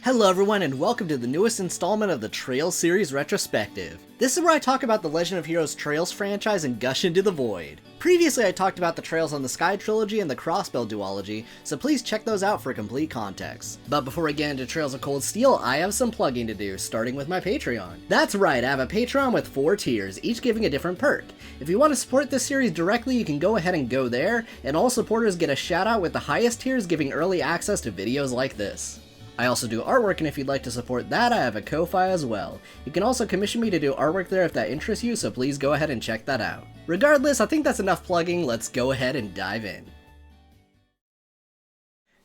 Hello everyone and welcome to the newest installment of the Trails series Retrospective. This is where I talk about the Legend of Heroes Trails franchise and gush into the void. Previously I talked about the Trails on the Sky trilogy and the Crossbell duology, so please check those out for complete context. But before we get into Trails of Cold Steel, I have some plugging to do, starting with my Patreon. That's right, I have a Patreon with 4 tiers, each giving a different perk. If you want to support this series directly, you can go ahead and go there, and all supporters get a shout out with the highest tiers giving early access to videos like this. I also do artwork, and if you'd like to support that, I have a KoFi as well. You can also commission me to do artwork there if that interests you, so please go ahead and check that out. Regardless, I think that's enough plugging, let's go ahead and dive in.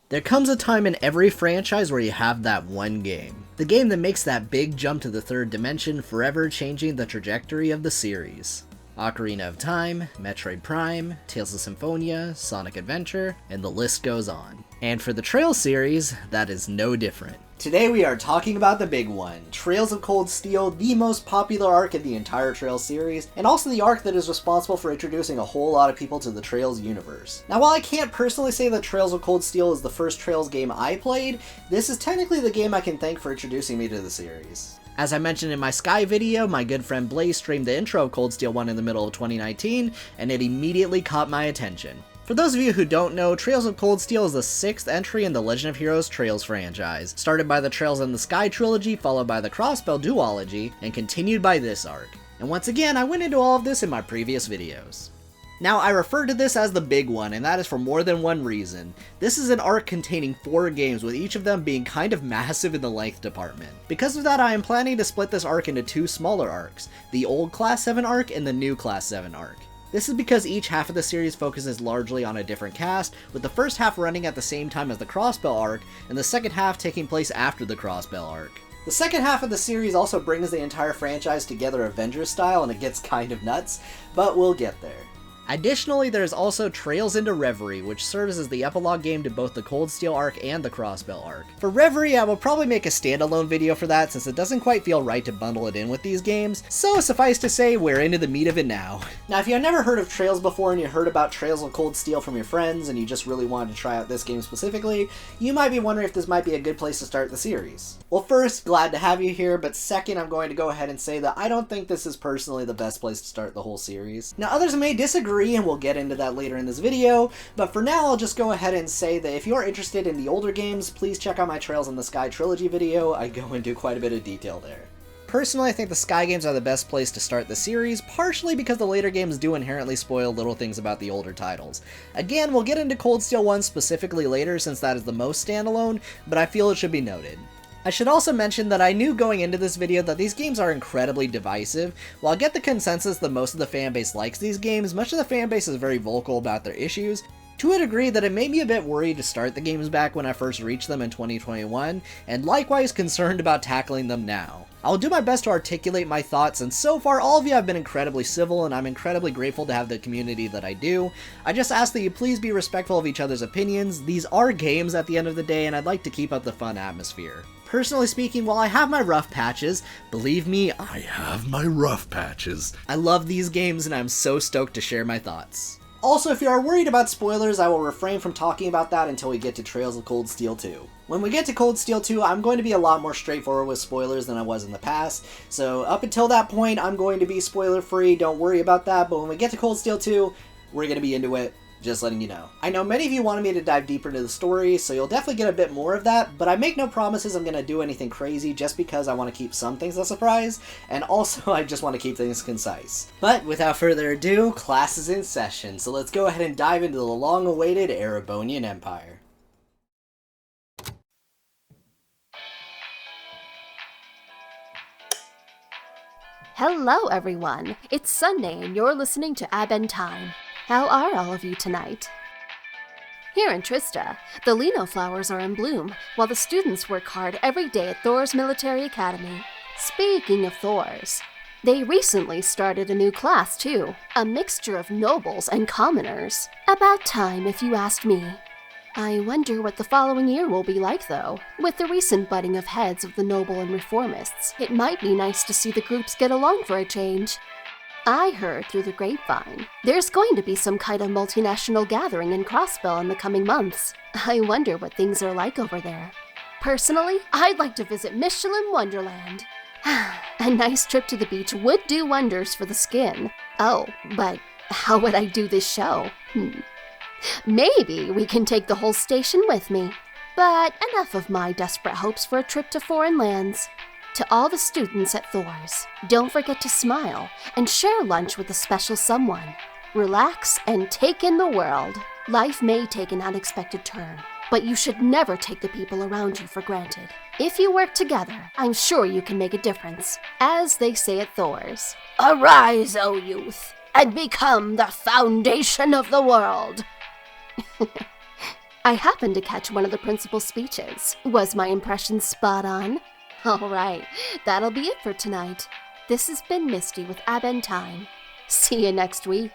There comes a time in every franchise where you have that one game. The game that makes that big jump to the third dimension, forever changing the trajectory of the series. Ocarina of Time, Metroid Prime, Tales of Symphonia, Sonic Adventure, and the list goes on. And for the Trails series, that is no different. Today we are talking about the big one, Trails of Cold Steel, the most popular arc in the entire Trails series, and also the arc that is responsible for introducing a whole lot of people to the Trails universe. Now while I can't personally say that Trails of Cold Steel is the first Trails game I played, this is technically the game I can thank for introducing me to the series. As I mentioned in my Sky video, my good friend Blaze streamed the intro of Cold Steel 1 in the middle of 2019, and it immediately caught my attention. For those of you who don't know, Trails of Cold Steel is the 6th entry in the Legend of Heroes Trails franchise, started by the Trails in the Sky trilogy, followed by the Crossbell duology, and continued by this arc. And once again, I went into all of this in my previous videos. Now, I refer to this as the big one, and that is for more than one reason. This is an arc containing 4 games, with each of them being kind of massive in the length department. Because of that, I am planning to split this arc into 2 smaller arcs, the old Class 7 arc and the new Class 7 arc. This is because each half of the series focuses largely on a different cast, with the first half running at the same time as the Crossbell arc, and the second half taking place after the Crossbell arc. The second half of the series also brings the entire franchise together Avengers style, and it gets kind of nuts, but we'll get there. Additionally, there's also Trails into Reverie, which serves as the epilogue game to both the Cold Steel arc and the Crossbell arc. For Reverie, I will probably make a standalone video for that since it doesn't quite feel right to bundle it in with these games, so suffice to say, we're into the meat of it now. Now, if you have never heard of Trails before and you heard about Trails of Cold Steel from your friends and you just really wanted to try out this game specifically, you might be wondering if this might be a good place to start the series. Well, first, glad to have you here, but second, I'm going to go ahead and say that I don't think this is personally the best place to start the whole series. Now, others may disagree, and we'll get into that later in this video, but for now I'll just go ahead and say that if you're interested in the older games, please check out my Trails in the Sky trilogy video. I go into quite a bit of detail there. Personally, I think the Sky games are the best place to start the series, partially because the later games do inherently spoil little things about the older titles. Again, we'll get into Cold Steel 1 specifically later since that is the most standalone, but I feel it should be noted. I should also mention that I knew going into this video that these games are incredibly divisive. While I get the consensus that most of the fanbase likes these games, much of the fanbase is very vocal about their issues, to a degree that it made me a bit worried to start the games back when I first reached them in 2021, and likewise concerned about tackling them now. I'll do my best to articulate my thoughts, and so far all of you have been incredibly civil, and I'm incredibly grateful to have the community that I do. I just ask that you please be respectful of each other's opinions. These are games at the end of the day, and I'd like to keep up the fun atmosphere. Personally speaking, while I have my rough patches, believe me, I have my rough patches. I love these games and I'm so stoked to share my thoughts. Also, if you are worried about spoilers, I will refrain from talking about that until we get to Trails of Cold Steel 2. When we get to Cold Steel 2, I'm going to be a lot more straightforward with spoilers than I was in the past, so up until that point, I'm going to be spoiler free, don't worry about that, but when we get to Cold Steel 2, we're going to be into it. Just letting you know. I know many of you wanted me to dive deeper into the story, so you'll definitely get a bit more of that, but I make no promises I'm going to do anything crazy just because I want to keep some things a surprise, and also I just want to keep things concise. But without further ado, class is in session, so let's go ahead and dive into the long-awaited Erebonian Empire. Hello everyone, it's Sunday and you're listening to Aben Time. How are all of you tonight? Here in Trista, the Lino flowers are in bloom, while the students work hard every day at Thors Military Academy. Speaking of Thors, they recently started a new class too, a mixture of nobles and commoners. About time if you asked me. I wonder what the following year will be like though. With the recent butting of heads of the noble and reformists, it might be nice to see the groups get along for a change. I heard through the grapevine there's going to be some kind of multinational gathering in Crossbell in the coming months. I wonder what things are like over there. Personally, I'd like to visit Michelin Wonderland. A nice trip to the beach would do wonders for the skin. Oh, but how would I do this show? Maybe we can take the whole station with me. But enough of my desperate hopes for a trip to foreign lands. To all the students at Thors, don't forget to smile and share lunch with a special someone. Relax and take in the world. Life may take an unexpected turn, but you should never take the people around you for granted. If you work together, I'm sure you can make a difference. As they say at Thors, arise, O youth, and become the foundation of the world. I happened to catch one of the principal's speeches. Was my impression spot on? All right, that'll be it for tonight. This has been Misty with Aben Time. See you next week.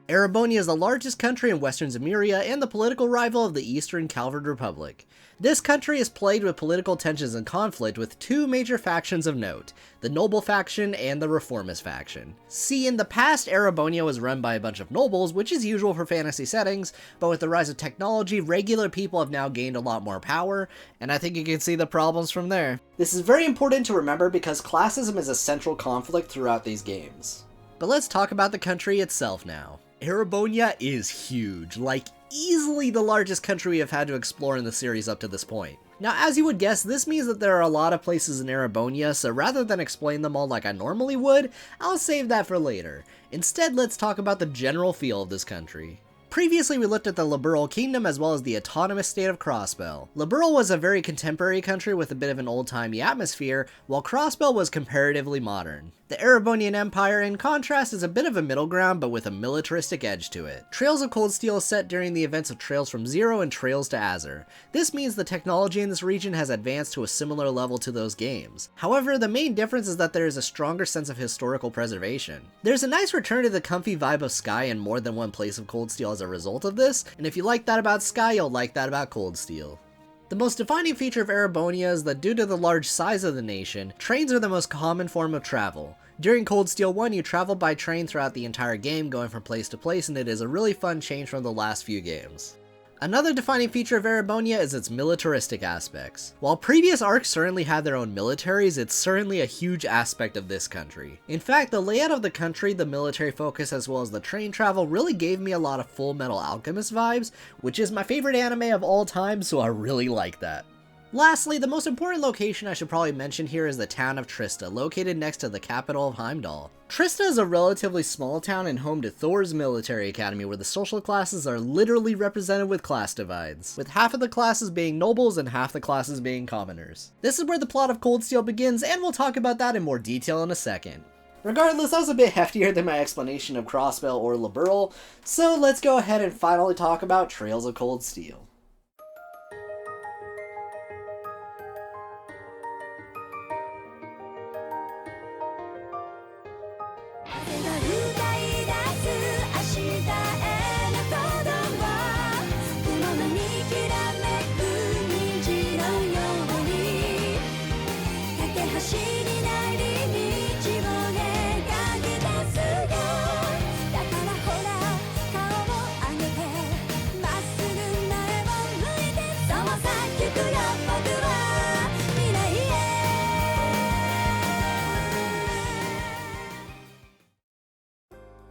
Erebonia is the largest country in Western Zemuria and the political rival of the Eastern Calvard Republic. This country is plagued with political tensions and conflict with two major factions of note, the Noble faction and the Reformist faction. See, in the past, Erebonia was run by a bunch of nobles, which is usual for fantasy settings, but with the rise of technology, regular people have now gained a lot more power, and I think you can see the problems from there. This is very important to remember because classism is a central conflict throughout these games. But let's talk about the country itself now. Erebonia is huge, like easily the largest country we have had to explore in the series up to this point. Now, as you would guess, this means that there are a lot of places in Erebonia, so rather than explain them all like I normally would, I'll save that for later. Instead, let's talk about the general feel of this country. Previously, we looked at the Liberal Kingdom as well as the autonomous state of Crossbell. Liberal was a very contemporary country with a bit of an old-timey atmosphere, while Crossbell was comparatively modern. The Erebonian Empire, in contrast, is a bit of a middle ground, but with a militaristic edge to it. Trails of Cold Steel is set during the events of Trails from Zero and Trails to Azure. This means the technology in this region has advanced to a similar level to those games. However, the main difference is that there is a stronger sense of historical preservation. There's a nice return to the comfy vibe of Sky in more than one place of Cold Steel as a result of this, and if you like that about Sky, you'll like that about Cold Steel. The most defining feature of Erebonia is that due to the large size of the nation, trains are the most common form of travel. During Cold Steel 1, you travel by train throughout the entire game, going from place to place, and it is a really fun change from the last few games. Another defining feature of Erebonia is its militaristic aspects. While previous arcs certainly had their own militaries, it's certainly a huge aspect of this country. In fact, the layout of the country, the military focus, as well as the train travel really gave me a lot of Full Metal Alchemist vibes, which is my favorite anime of all time, so I really like that. Lastly, the most important location I should probably mention here is the town of Trista, located next to the capital of Heimdall. Trista is a relatively small town and home to Thors military academy, where the social classes are literally represented with class divides, with half of the classes being nobles and half the classes being commoners. This is where the plot of Cold Steel begins, and we'll talk about that in more detail in a second. Regardless, that was a bit heftier than my explanation of Crossbell or Liberal, so let's go ahead and finally talk about Trails of Cold Steel.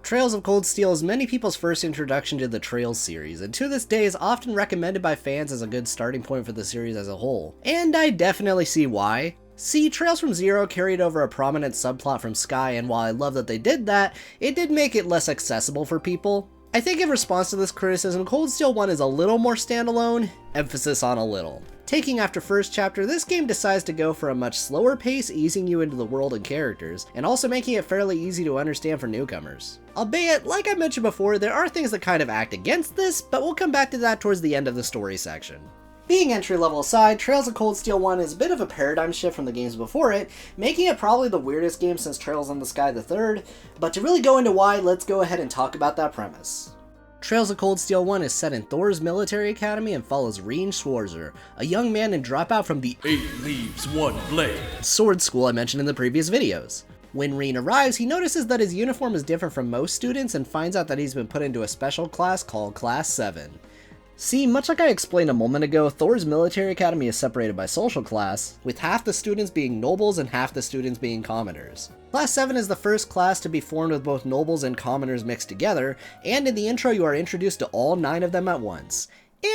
Trails of Cold Steel is many people's first introduction to the Trails series, and to this day is often recommended by fans as a good starting point for the series as a whole. And I definitely see why. See, Trails from Zero carried over a prominent subplot from Sky, and while I love that they did that, it did make it less accessible for people. I think in response to this criticism, Cold Steel 1 is a little more standalone, emphasis on a little. Taking after first chapter, this game decides to go for a much slower pace, easing you into the world and characters, and also making it fairly easy to understand for newcomers. Albeit, like I mentioned before, there are things that kind of act against this, but we'll come back to that towards the end of the story section. Being entry level aside, Trails of Cold Steel 1 is a bit of a paradigm shift from the games before it, making it probably the weirdest game since Trails in the Sky the Third, but to really go into why, let's go ahead and talk about that premise. Trails of Cold Steel 1 is set in Thors military academy and follows Rean Schwarzer, a young man in dropout from the 8 Leaves, 1 Blade sword school I mentioned in the previous videos. When Rean arrives, he notices that his uniform is different from most students and finds out that he's been put into a special class called Class 7. See, much like I explained a moment ago, Thors Military Academy is separated by social class, with half the students being nobles and half the students being commoners. Class 7 is the first class to be formed with both nobles and commoners mixed together, and in the intro you are introduced to all 9 of them at once.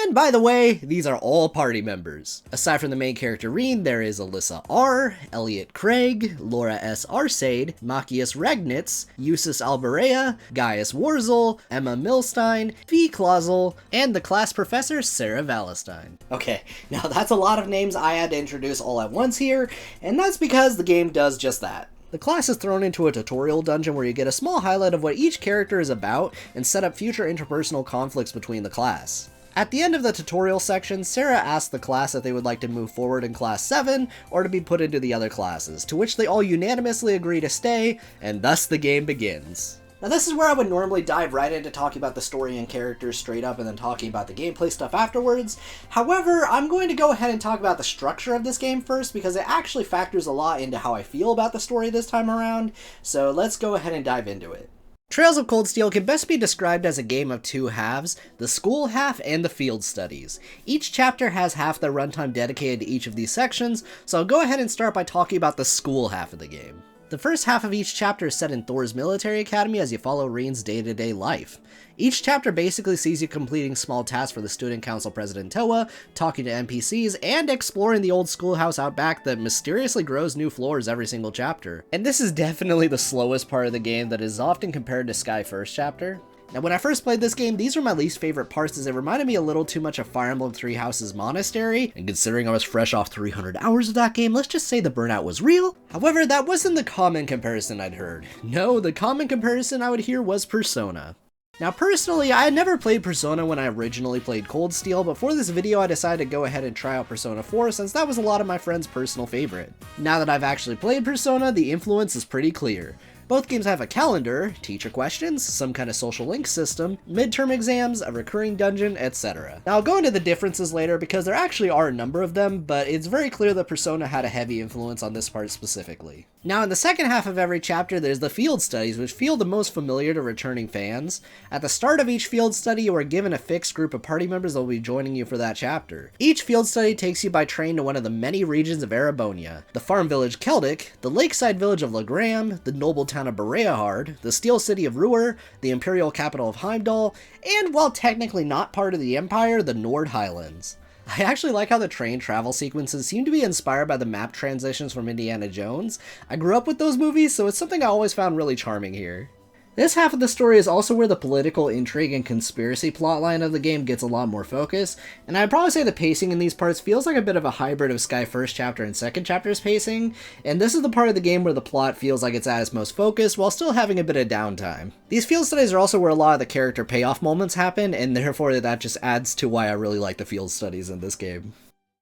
And by the way, these are all party members. Aside from the main character Rean, there is Alyssa R, Elliot Craig, Laura S. Arcade, Machias Regnitz, Eustace Alberea, Gaius Warzel, Emma Milstein, Fee Clausel, and the class professor Sarah Valestine. Okay, now that's a lot of names I had to introduce all at once here, and that's because the game does just that. The class is thrown into a tutorial dungeon where you get a small highlight of what each character is about and set up future interpersonal conflicts between the class. At the end of the tutorial section, Sarah asks the class if they would like to move forward in Class 7 or to be put into the other classes, to which they all unanimously agree to stay, and thus the game begins. Now this is where I would normally dive right into talking about the story and characters straight up and then talking about the gameplay stuff afterwards. However, I'm going to go ahead and talk about the structure of this game first because it actually factors a lot into how I feel about the story this time around, so let's go ahead and dive into it. Trails of Cold Steel can best be described as a game of 2 halves, the school half and the field studies. Each chapter has half the runtime dedicated to each of these sections, so I'll go ahead and start by talking about the school half of the game. The first half of each chapter is set in Thors Military Academy as you follow Rean's day-to-day life. Each chapter basically sees you completing small tasks for the Student Council President Toa, talking to NPCs, and exploring the old schoolhouse out back that mysteriously grows new floors every single chapter. And this is definitely the slowest part of the game that is often compared to Sky First Chapter. Now when I first played this game, these were my least favorite parts as it reminded me a little too much of Fire Emblem Three Houses Monastery, and considering I was fresh off 300 hours of that game, let's just say the burnout was real. However, that wasn't the common comparison I'd heard. No, the common comparison I would hear was Persona. Now personally, I had never played Persona when I originally played Cold Steel, but for this video I decided to go ahead and try out Persona 4 since that was a lot of my friends' personal favorite. Now that I've actually played Persona, the influence is pretty clear. Both games have a calendar, teacher questions, some kind of social link system, midterm exams, a recurring dungeon, etc. Now I'll go into the differences later because there actually are a number of them, but it's very clear that Persona had a heavy influence on this part specifically. Now in the second half of every chapter there's the field studies, which feel the most familiar to returning fans. At the start of each field study you are given a fixed group of party members that will be joining you for that chapter. Each field study takes you by train to one of the many regions of Erebonia: the farm village Celtic, the lakeside village of Legram, the noble town of Bereahard, the steel city of Ruhr, the imperial capital of Heimdall, and while technically not part of the Empire, the Nord Highlands. I actually like how the train travel sequences seem to be inspired by the map transitions from Indiana Jones. I grew up with those movies, so it's something I always found really charming here. This half of the story is also where the political intrigue and conspiracy plotline of the game gets a lot more focus, and I'd probably say the pacing in these parts feels like a bit of a hybrid of Sky First Chapter and Second Chapter's pacing, and this is the part of the game where the plot feels like it's at its most focused while still having a bit of downtime. These field studies are also where a lot of the character payoff moments happen, and therefore that just adds to why I really like the field studies in this game.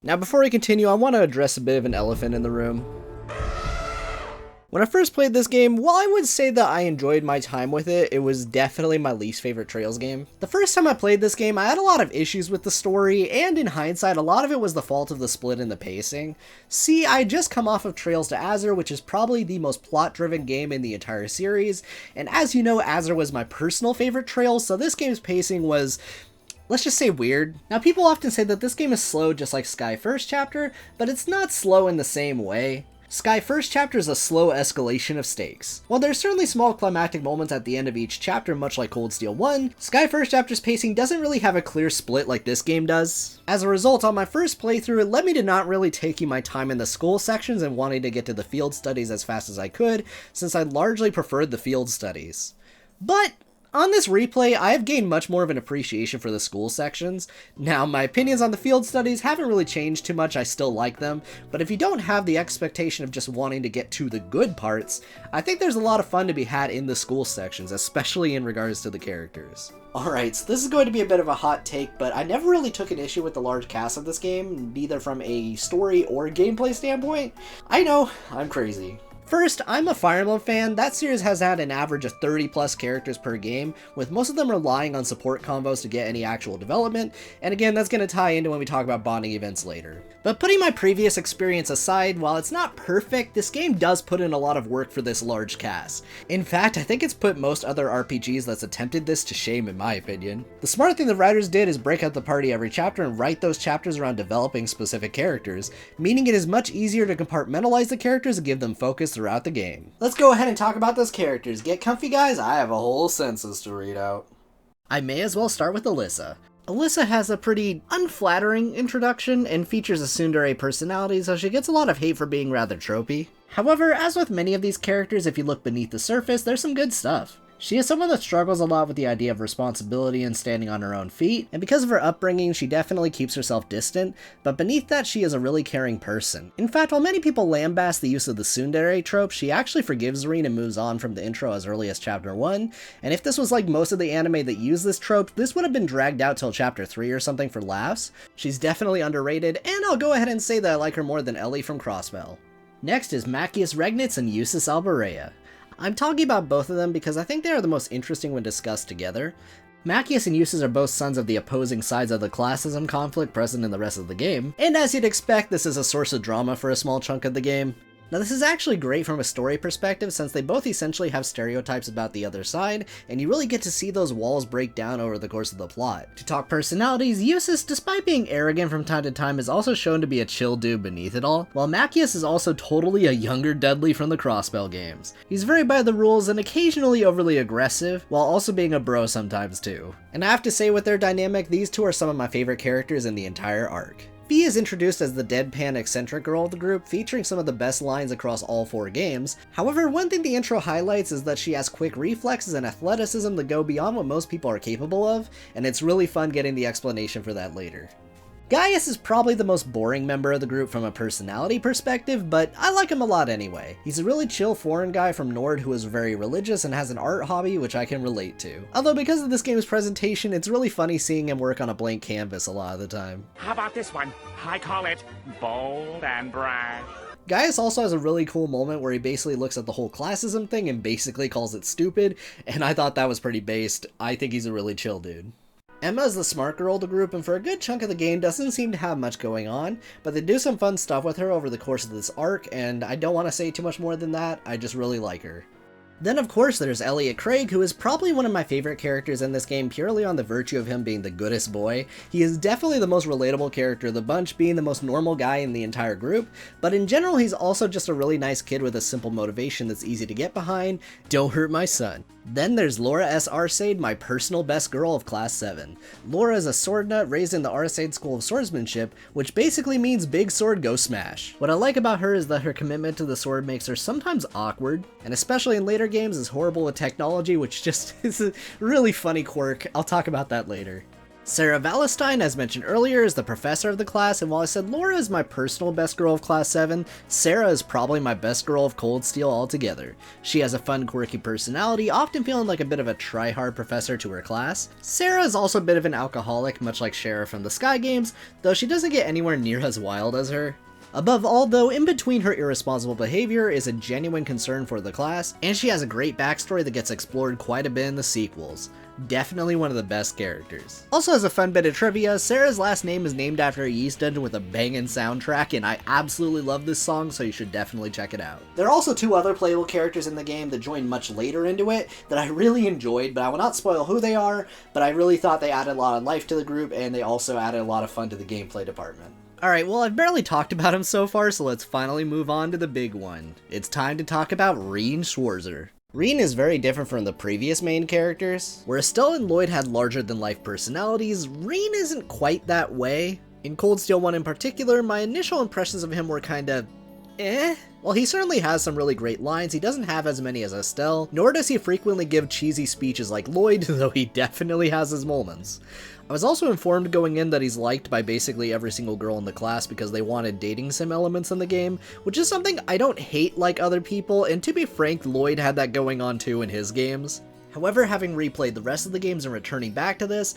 Now before we continue, I want to address a bit of an elephant in the room. When I first played this game, while I would say that I enjoyed my time with it, it was definitely my least favorite Trails game. The first time I played this game, I had a lot of issues with the story, and in hindsight, a lot of it was the fault of the split in the pacing. See, I had just come off of Trails to Azure, which is probably the most plot-driven game in the entire series, and as you know, Azure was my personal favorite Trails, so this game's pacing was, let's just say, weird. Now people often say that this game is slow just like Sky First Chapter, but it's not slow in the same way. Sky First Chapter is a slow escalation of stakes. While there's certainly small climactic moments at the end of each chapter much like Cold Steel 1, Sky First Chapter's pacing doesn't really have a clear split like this game does. As a result, on my first playthrough, it led me to not really taking my time in the school sections and wanting to get to the field studies as fast as I could, since I largely preferred the field studies. But on this replay, I have gained much more of an appreciation for the school sections. Now, my opinions on the field studies haven't really changed too much, I still like them, but if you don't have the expectation of just wanting to get to the good parts, I think there's a lot of fun to be had in the school sections, especially in regards to the characters. Alright, so this is going to be a bit of a hot take, but I never really took an issue with the large cast of this game, neither from a story or gameplay standpoint. I know, I'm crazy. First, I'm a Fire Emblem fan. That series has had an average of 30 plus characters per game, with most of them relying on support combos to get any actual development, and again, that's going to tie into when we talk about bonding events later. But putting my previous experience aside, while it's not perfect, this game does put in a lot of work for this large cast. In fact, I think it's put most other RPGs that's attempted this to shame in my opinion. The smart thing the writers did is break out the party every chapter and write those chapters around developing specific characters, meaning it is much easier to compartmentalize the characters and give them focus throughout the game. Let's go ahead and talk about those characters. Get comfy, guys, I have a whole census to read out. I may as well start with Alyssa. Alyssa has a pretty unflattering introduction and features a tsundere personality, so she gets a lot of hate for being rather tropey. However, as with many of these characters, if you look beneath the surface, there's some good stuff. She is someone that struggles a lot with the idea of responsibility and standing on her own feet, and because of her upbringing, she definitely keeps herself distant, but beneath that, she is a really caring person. In fact, while many people lambast the use of the tsundere trope, she actually forgives Rean and moves on from the intro as early as chapter 1, and if this was like most of the anime that use this trope, this would have been dragged out till chapter 3 or something for laughs. She's definitely underrated, and I'll go ahead and say that I like her more than Ellie from Crossbell. Next is Machias Regnitz and Eustace Alborea. I'm talking about both of them because I think they are the most interesting when discussed together. Machias and Eustace are both sons of the opposing sides of the classism conflict present in the rest of the game, and as you'd expect, this is a source of drama for a small chunk of the game. Now this is actually great from a story perspective since they both essentially have stereotypes about the other side, and you really get to see those walls break down over the course of the plot. To talk personalities, Eustace, despite being arrogant from time to time, is also shown to be a chill dude beneath it all, while Machias is also totally a younger Dudley from the Crossbell games. He's very by the rules and occasionally overly aggressive, while also being a bro sometimes too. And I have to say with their dynamic, these two are some of my favorite characters in the entire arc. Fie is introduced as the deadpan eccentric girl of the group, featuring some of the best lines across all 4 games. However, one thing the intro highlights is that she has quick reflexes and athleticism that go beyond what most people are capable of, and it's really fun getting the explanation for that later. Gaius is probably the most boring member of the group from a personality perspective, but I like him a lot anyway. He's a really chill foreign guy from Nord who is very religious and has an art hobby which I can relate to. Although because of this game's presentation, it's really funny seeing him work on a blank canvas a lot of the time. How about this one? I call it bold and brash. Gaius also has a really cool moment where he basically looks at the whole classism thing and basically calls it stupid, and I thought that was pretty based. I think he's a really chill dude. Emma is the smart girl of the group and for a good chunk of the game doesn't seem to have much going on, but they do some fun stuff with her over the course of this arc, and I don't want to say too much more than that, I just really like her. Then of course there's Elliot Craig, who is probably one of my favorite characters in this game purely on the virtue of him being the goodest boy. He is definitely the most relatable character of the bunch, being the most normal guy in the entire group, but in general he's also just a really nice kid with a simple motivation that's easy to get behind: don't hurt my son. Then there's Laura S. Arcade, my personal best girl of Class 7. Laura is a sword nut raised in the Arcade School of Swordsmanship, which basically means big sword go smash. What I like about her is that her commitment to the sword makes her sometimes awkward, and especially in later games is horrible with technology, which just is a really funny quirk. I'll talk about that later. Sarah Valestine, as mentioned earlier, is the professor of the class, and while I said Laura is my personal best girl of Class 7, Sarah is probably my best girl of Cold Steel altogether. She has a fun, quirky personality, often feeling like a bit of a try-hard professor to her class. Sarah is also a bit of an alcoholic, much like Shara from the Sky games, though she doesn't get anywhere near as wild as her. Above all though, in between her irresponsible behavior is a genuine concern for the class, and she has a great backstory that gets explored quite a bit in the sequels. Definitely one of the best characters. Also, as a fun bit of trivia, Sarah's last name is named after a Yeast Dungeon with a banging soundtrack, and I absolutely love this song, so you should definitely check it out. There are also 2 other playable characters in the game that joined much later into it that I really enjoyed, but I will not spoil who they are, but I really thought they added a lot of life to the group, and they also added a lot of fun to the gameplay department. Alright, well I've barely talked about him so far, so let's finally move on to the big one. It's time to talk about Rean Schwarzer. Rean is very different from the previous main characters. Where Estelle and Lloyd had larger-than-life personalities, Rean isn't quite that way. In Cold Steel 1 in particular, my initial impressions of him were kinda While he certainly has some really great lines, he doesn't have as many as Estelle, nor does he frequently give cheesy speeches like Lloyd, though he definitely has his moments. I was also informed going in that he's liked by basically every single girl in the class because they wanted dating sim elements in the game, which is something I don't hate like other people, and to be frank, Lloyd had that going on too in his games. However, having replayed the rest of the games and returning back to this,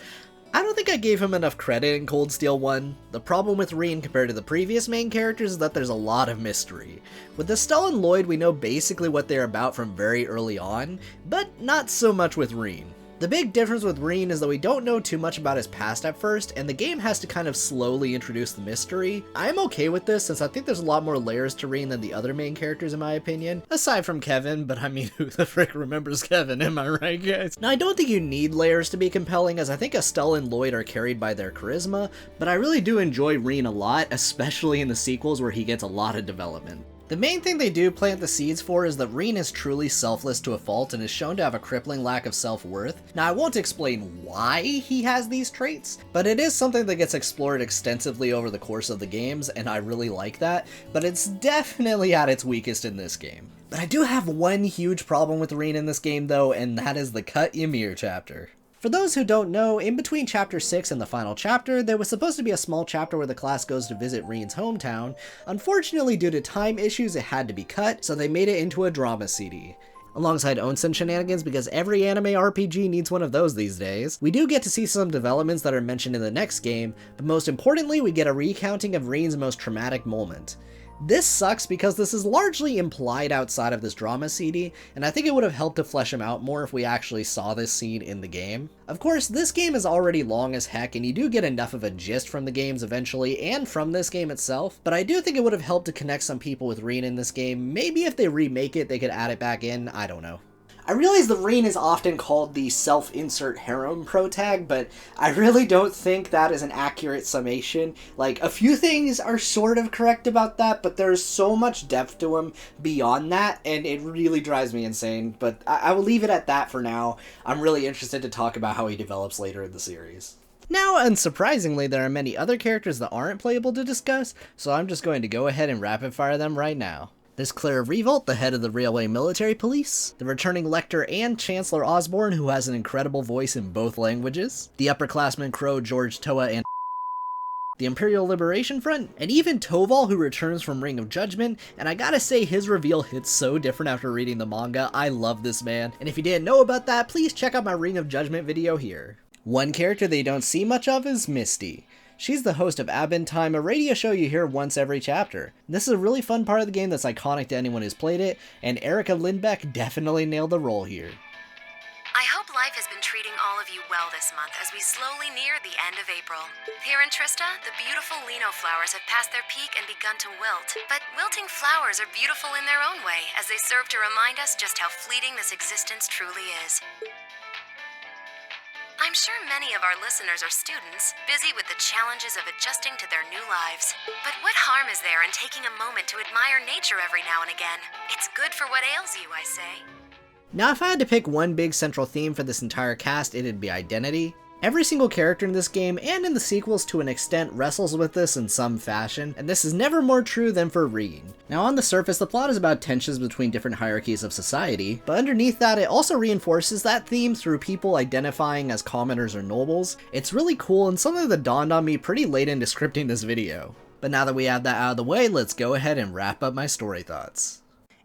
I don't think I gave him enough credit in Cold Steel 1. The problem with Rean compared to the previous main characters is that there's a lot of mystery. With Estelle and Lloyd, we know basically what they're about from very early on, but not so much with Rean. The big difference with Rean is that we don't know too much about his past at first, and the game has to kind of slowly introduce the mystery. I'm okay with this since I think there's a lot more layers to Rean than the other main characters in my opinion, aside from Kevin, but I mean, who the frick remembers Kevin, am I right guys? Now I don't think you need layers to be compelling, as I think Estelle and Lloyd are carried by their charisma, but I really do enjoy Rean a lot, especially in the sequels where he gets a lot of development. The main thing they do plant the seeds for is that Rean is truly selfless to a fault and is shown to have a crippling lack of self-worth. Now I won't explain why he has these traits, but it is something that gets explored extensively over the course of the games, and I really like that, but it's definitely at its weakest in this game. But I do have one huge problem with Rean in this game though, and that is the Cut Ymir chapter. For those who don't know, in between Chapter 6 and the final chapter, there was supposed to be a small chapter where the class goes to visit Rean's hometown. Unfortunately, due to time issues, it had to be cut, so they made it into a drama CD. Alongside Onsen shenanigans, because every anime RPG needs one of those these days, we do get to see some developments that are mentioned in the next game, but most importantly, we get a recounting of Rean's most traumatic moment. This sucks because this is largely implied outside of this drama CD, and I think it would have helped to flesh him out more if we actually saw this scene in the game. Of course, this game is already long as heck, and you do get enough of a gist from the games eventually, and from this game itself, but I do think it would have helped to connect some people with Rean in this game. Maybe if they remake it, they could add it back in, I don't know. I realize that Rean is often called the self-insert harem protag, but I really don't think that is an accurate summation. Like, a few things are sort of correct about that, but there's so much depth to him beyond that, and it really drives me insane. But I will leave it at that for now. I'm really interested to talk about how he develops later in the series. Now, unsurprisingly, there are many other characters that aren't playable to discuss, so I'm just going to go ahead and rapid fire them right now. There's Claire Revolt, the head of the Railway Military Police, the returning Lecter and Chancellor Osborne, who has an incredible voice in both languages, the upperclassman Crow George Toa and the Imperial Liberation Front, and even Toval, who returns from Ring of Judgment, and I gotta say his reveal hits so different after reading the manga. I love this man, and if you didn't know about that, please check out my Ring of Judgment video here. One character that you don't see much of is Misty. She's the host of Abin Time, a radio show you hear once every chapter. This is a really fun part of the game that's iconic to anyone who's played it, and Erica Lindbeck definitely nailed the role here. I hope life has been treating all of you well this month as we slowly near the end of April. Here in Trista, the beautiful lino flowers have passed their peak and begun to wilt. But wilting flowers are beautiful in their own way, as they serve to remind us just how fleeting this existence truly is. I'm sure many of our listeners are students, busy with the challenges of adjusting to their new lives. But what harm is there in taking a moment to admire nature every now and again? It's good for what ails you, I say. Now, if I had to pick one big central theme for this entire cast, it'd be identity. Every single character in this game, and in the sequels to an extent, wrestles with this in some fashion, and this is never more true than for Rean. Now on the surface, the plot is about tensions between different hierarchies of society, but underneath that, it also reinforces that theme through people identifying as commoners or nobles. It's really cool, and something that dawned on me pretty late into scripting this video. But now that we have that out of the way, let's go ahead and wrap up my story thoughts.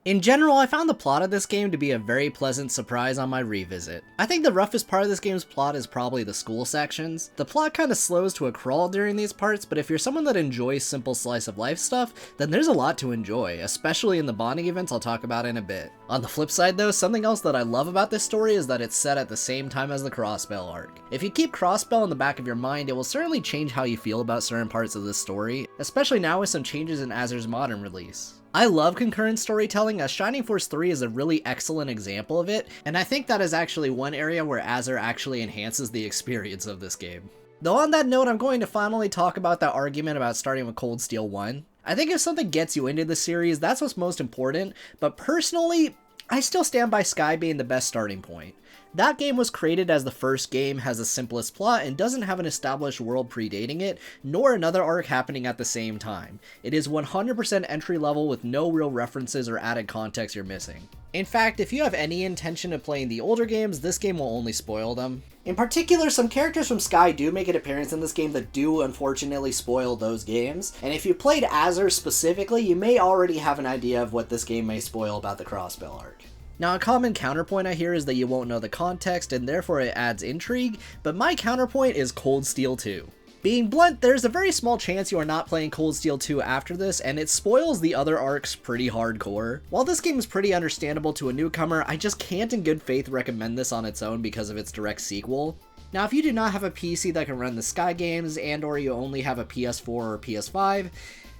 In general, I found the plot of this game to be a very pleasant surprise on my revisit. I think the roughest part of this game's plot is probably the school sections. The plot kind of slows to a crawl during these parts, but if you're someone that enjoys simple slice of life stuff, then there's a lot to enjoy, especially in the bonding events I'll talk about in a bit. On the flip side though, something else that I love about this story is that it's set at the same time as the Crossbell arc. If you keep Crossbell in the back of your mind, it will certainly change how you feel about certain parts of this story, especially now with some changes in Azur's modern release. I love concurrent storytelling, as Shining Force 3 is a really excellent example of it, and I think that is actually one area where Azur actually enhances the experience of this game. Though on that note, I'm going to finally talk about that argument about starting with Cold Steel 1. I think if something gets you into the series, that's what's most important, but personally, I still stand by Sky being the best starting point. That game was created as the first game, has the simplest plot, and doesn't have an established world predating it, nor another arc happening at the same time. It is 100% entry level with no real references or added context you're missing. In fact, if you have any intention of playing the older games, this game will only spoil them. In particular, some characters from Sky do make an appearance in this game that do unfortunately spoil those games, and if you played Azur specifically, you may already have an idea of what this game may spoil about the Crossbell arc. Now, a common counterpoint I hear is that you won't know the context and therefore it adds intrigue, but my counterpoint is Cold Steel 2. Being blunt, there's a very small chance you are not playing Cold Steel 2 after this, and it spoils the other arcs pretty hardcore. While this game is pretty understandable to a newcomer, I just can't in good faith recommend this on its own because of its direct sequel. Now, if you do not have a PC that can run the Sky games and or you only have a PS4 or PS5,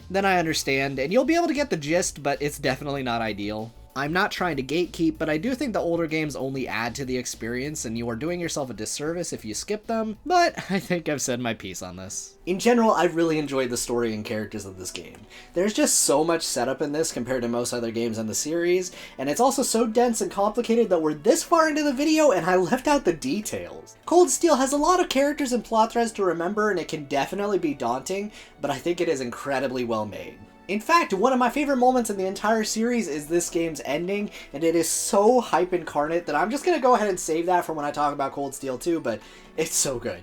then I understand, and you'll be able to get the gist, but it's definitely not ideal. I'm not trying to gatekeep, but I do think the older games only add to the experience, and you are doing yourself a disservice if you skip them, but I think I've said my piece on this. In general, I've really enjoyed the story and characters of this game. There's just so much setup in this compared to most other games in the series, and it's also so dense and complicated that we're this far into the video and I left out the details. Cold Steel has a lot of characters and plot threads to remember, and it can definitely be daunting, but I think it is incredibly well made. In fact, one of my favorite moments in the entire series is this game's ending, and it is so hype incarnate that I'm just gonna go ahead and save that for when I talk about Cold Steel 2, but it's so good.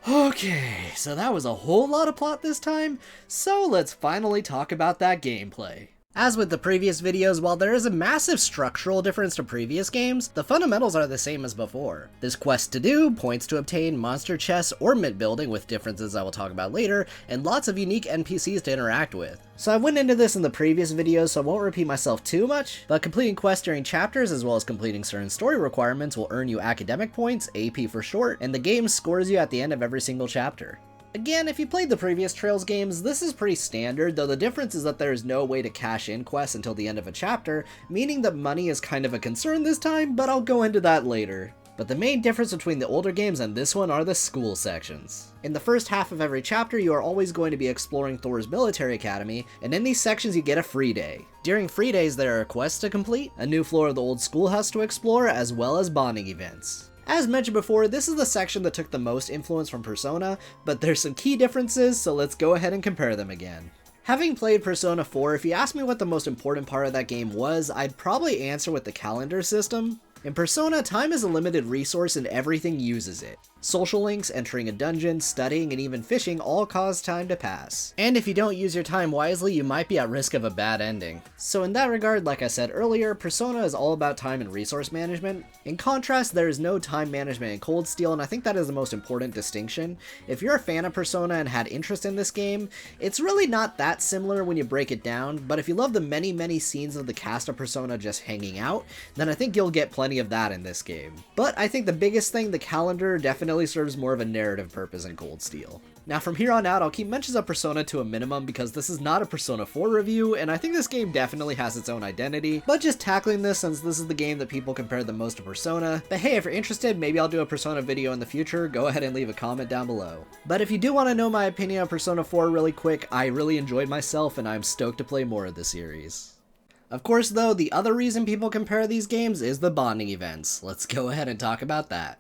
Okay, so that was a whole lot of plot this time, so let's finally talk about that gameplay. As with the previous videos, while there is a massive structural difference to previous games, the fundamentals are the same as before. This quest to do, points to obtain, monster chests, ornament building with differences I will talk about later, and lots of unique NPCs to interact with. So I went into this in the previous videos, so I won't repeat myself too much, but completing quests during chapters as well as completing certain story requirements will earn you academic points, AP for short, and the game scores you at the end of every single chapter. Again, if you played the previous Trails games, this is pretty standard, though the difference is that there is no way to cash in quests until the end of a chapter, meaning that money is kind of a concern this time, but I'll go into that later. But the main difference between the older games and this one are the school sections. In the first half of every chapter, you are always going to be exploring Thors military academy, and in these sections you get a free day. During free days there are quests to complete, a new floor of the old schoolhouse to explore, as well as bonding events. As mentioned before, this is the section that took the most influence from Persona, but there's some key differences, so let's go ahead and compare them again. Having played Persona 4, if you ask me what the most important part of that game was, I'd probably answer with the calendar system. In Persona, time is a limited resource and everything uses it. Social links, entering a dungeon, studying, and even fishing all cause time to pass. And if you don't use your time wisely, you might be at risk of a bad ending. So in that regard, like I said earlier, Persona is all about time and resource management. In contrast, there is no time management in Cold Steel, and I think that is the most important distinction. If you're a fan of Persona and had interest in this game, it's really not that similar when you break it down, but if you love the many scenes of the cast of Persona just hanging out, then I think you'll get plenty of that in this game. But I think the biggest thing, the calendar, definitely serves more of a narrative purpose in Cold Steel. Now from here on out, I'll keep mentions of Persona to a minimum because this is not a Persona 4 review, and I think this game definitely has its own identity, but just tackling this since this is the game that people compare the most to Persona. But hey, if you're interested, maybe I'll do a Persona video in the future, go ahead and leave a comment down below. But if you do want to know my opinion on Persona 4 really quick, I really enjoyed myself and I'm stoked to play more of the series. Of course though, the other reason people compare these games is the bonding events. Let's go ahead and talk about that.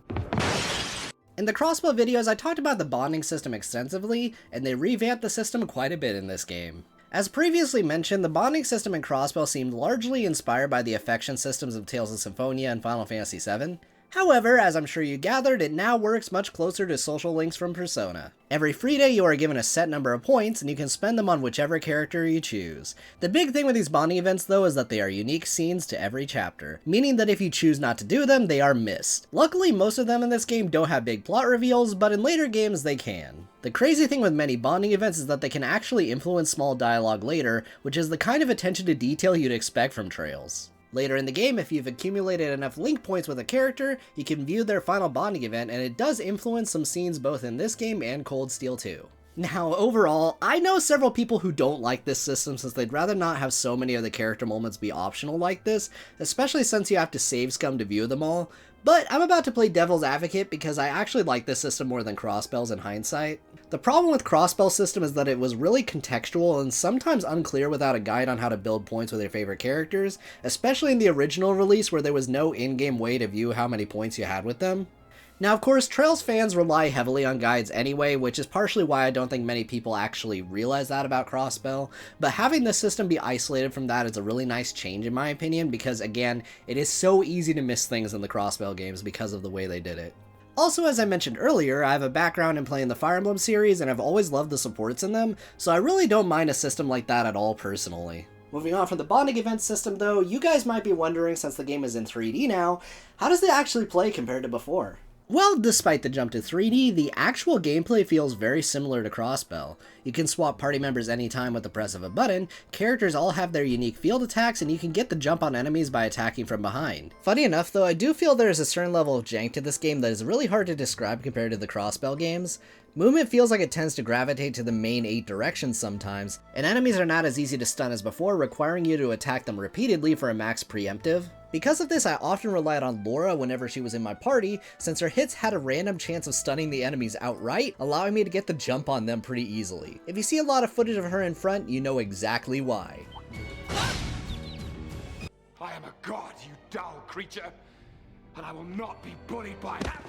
In the Crossbow videos, I talked about the bonding system extensively, and they revamped the system quite a bit in this game. As previously mentioned, the bonding system in Crossbow seemed largely inspired by the affection systems of Tales of Symphonia and Final Fantasy VII. However, as I'm sure you gathered, it now works much closer to social links from Persona. Every free day you are given a set number of points, and you can spend them on whichever character you choose. The big thing with these bonding events though is that they are unique scenes to every chapter, meaning that if you choose not to do them, they are missed. Luckily, most of them in this game don't have big plot reveals, but in later games they can. The crazy thing with many bonding events is that they can actually influence small dialogue later, which is the kind of attention to detail you'd expect from Trails. Later in the game, if you've accumulated enough link points with a character, you can view their final bonding event, and it does influence some scenes both in this game and Cold Steel 2. Now, overall, I know several people who don't like this system since they'd rather not have so many of the character moments be optional like this, especially since you have to save scum to view them all, but I'm about to play devil's advocate because I actually like this system more than Crossbell's in hindsight. The problem with Crossbell's system is that it was really contextual and sometimes unclear without a guide on how to build points with your favorite characters, especially in the original release where there was no in-game way to view how many points you had with them. Now, of course, Trails fans rely heavily on guides anyway, which is partially why I don't think many people actually realize that about Crossbell, but having the system be isolated from that is a really nice change in my opinion, because again, it is so easy to miss things in the Crossbell games because of the way they did it. Also, as I mentioned earlier, I have a background in playing the Fire Emblem series and I've always loved the supports in them, so I really don't mind a system like that at all personally. Moving on from the bonding event system though, you guys might be wondering, since the game is in 3D now, how does it actually play compared to before? Well, despite the jump to 3D, the actual gameplay feels very similar to Crossbell. You can swap party members anytime with the press of a button, characters all have their unique field attacks, and you can get the jump on enemies by attacking from behind. Funny enough though, I do feel there is a certain level of jank to this game that is really hard to describe compared to the Crossbell games. Movement feels like it tends to gravitate to the main 8 directions sometimes, and enemies are not as easy to stun as before, requiring you to attack them repeatedly for a max preemptive. Because of this, I often relied on Laura whenever she was in my party, since her hits had a random chance of stunning the enemies outright, allowing me to get the jump on them pretty easily. If you see a lot of footage of her in front, you know exactly why. I am a god, you dull creature, and I will not be bullied by that.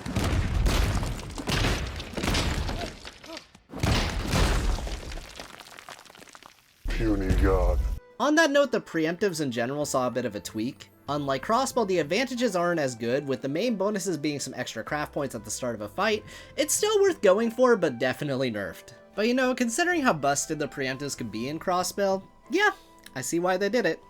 Puny god. On that note, the preemptives in general saw a bit of a tweak. Unlike Crossbell, the advantages aren't as good, with the main bonuses being some extra craft points at the start of a fight. It's still worth going for, but definitely nerfed. But you know, considering how busted the preemptives could be in Crossbell, yeah, I see why they did it.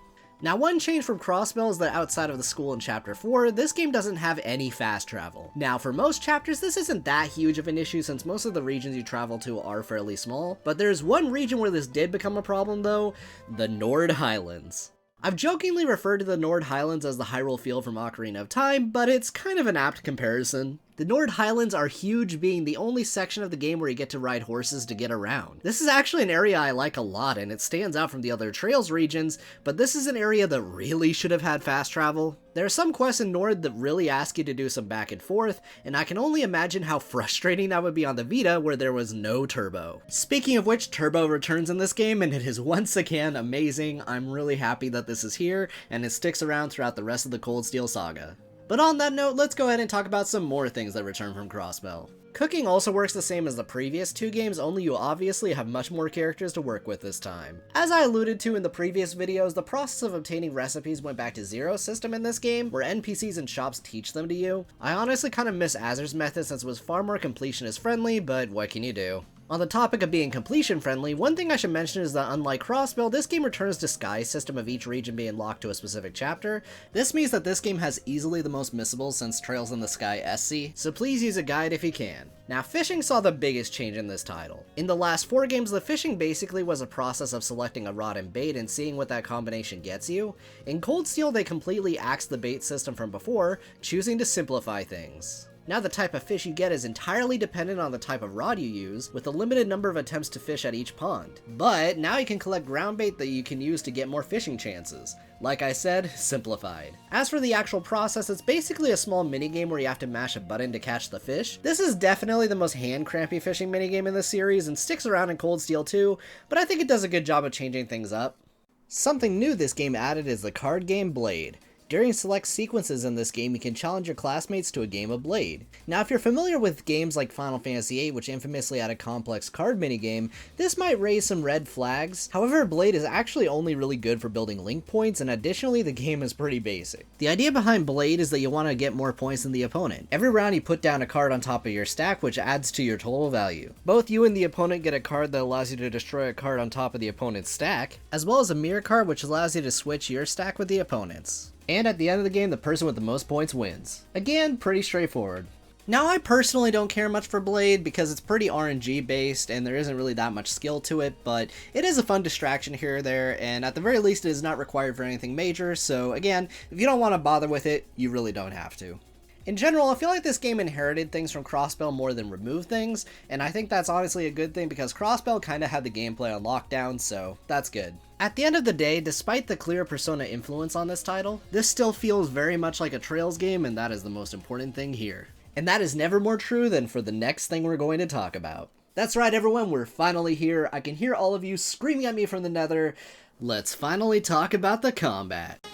Now, one change from Crossbell is that outside of the school in Chapter 4, this game doesn't have any fast travel. Now, for most chapters, this isn't that huge of an issue since most of the regions you travel to are fairly small, but there's one region where this did become a problem though, the Nord Highlands. I've jokingly referred to the Nord Highlands as the Hyrule Field from Ocarina of Time, but it's kind of an apt comparison. The Nord Highlands are huge, being the only section of the game where you get to ride horses to get around. This is actually an area I like a lot, and it stands out from the other Trails regions, but this is an area that really should have had fast travel. There are some quests in Nord that really ask you to do some back and forth, and I can only imagine how frustrating that would be on the Vita where there was no turbo. Speaking of which, turbo returns in this game, and it is once again amazing. I'm really happy that this is here, and it sticks around throughout the rest of the Cold Steel saga. But on that note, let's go ahead and talk about some more things that return from Crossbell. Cooking also works the same as the previous 2 games, only you obviously have much more characters to work with this time. As I alluded to in the previous videos, the process of obtaining recipes went back to zero system in this game, where NPCs and shops teach them to you. I honestly kind of miss Azur's method since it was far more completionist friendly, but what can you do? On the topic of being completion friendly, one thing I should mention is that unlike Crossbell, this game returns disguise system of each region being locked to a specific chapter. This means that this game has easily the most missables since Trails in the Sky SC, so please use a guide if you can. Now, fishing saw the biggest change in this title. In the last 4 games, the fishing basically was a process of selecting a rod and bait and seeing what that combination gets you. In Cold Steel, they completely axed the bait system from before, choosing to simplify things. Now the type of fish you get is entirely dependent on the type of rod you use, with a limited number of attempts to fish at each pond. But now you can collect ground bait that you can use to get more fishing chances. Like I said, simplified. As for the actual process, it's basically a small minigame where you have to mash a button to catch the fish. This is definitely the most hand-crampy fishing minigame in the series and sticks around in Cold Steel too, but I think it does a good job of changing things up. Something new this game added is the card game Blade. During select sequences in this game, you can challenge your classmates to a game of Blade. Now, if you're familiar with games like Final Fantasy VIII, which infamously had a complex card minigame, this might raise some red flags. However, Blade is actually only really good for building link points, and additionally, the game is pretty basic. The idea behind Blade is that you want to get more points than the opponent. Every round you put down a card on top of your stack, which adds to your total value. Both you and the opponent get a card that allows you to destroy a card on top of the opponent's stack, as well as a mirror card which allows you to switch your stack with the opponent's. And at the end of the game, the person with the most points wins. Again, pretty straightforward. Now, I personally don't care much for Blade because it's pretty RNG based and there isn't really that much skill to it, but it is a fun distraction here or there, and at the very least it is not required for anything major, so again, if you don't want to bother with it, you really don't have to. In general, I feel like this game inherited things from Crossbell more than removed things, and I think that's honestly a good thing because Crossbell kinda had the gameplay on lockdown, so that's good. At the end of the day, despite the clear Persona influence on this title, this still feels very much like a Trails game, and that is the most important thing here. And that is never more true than for the next thing we're going to talk about. That's right everyone, we're finally here. I can hear all of you screaming at me from the nether. Let's finally talk about the combat.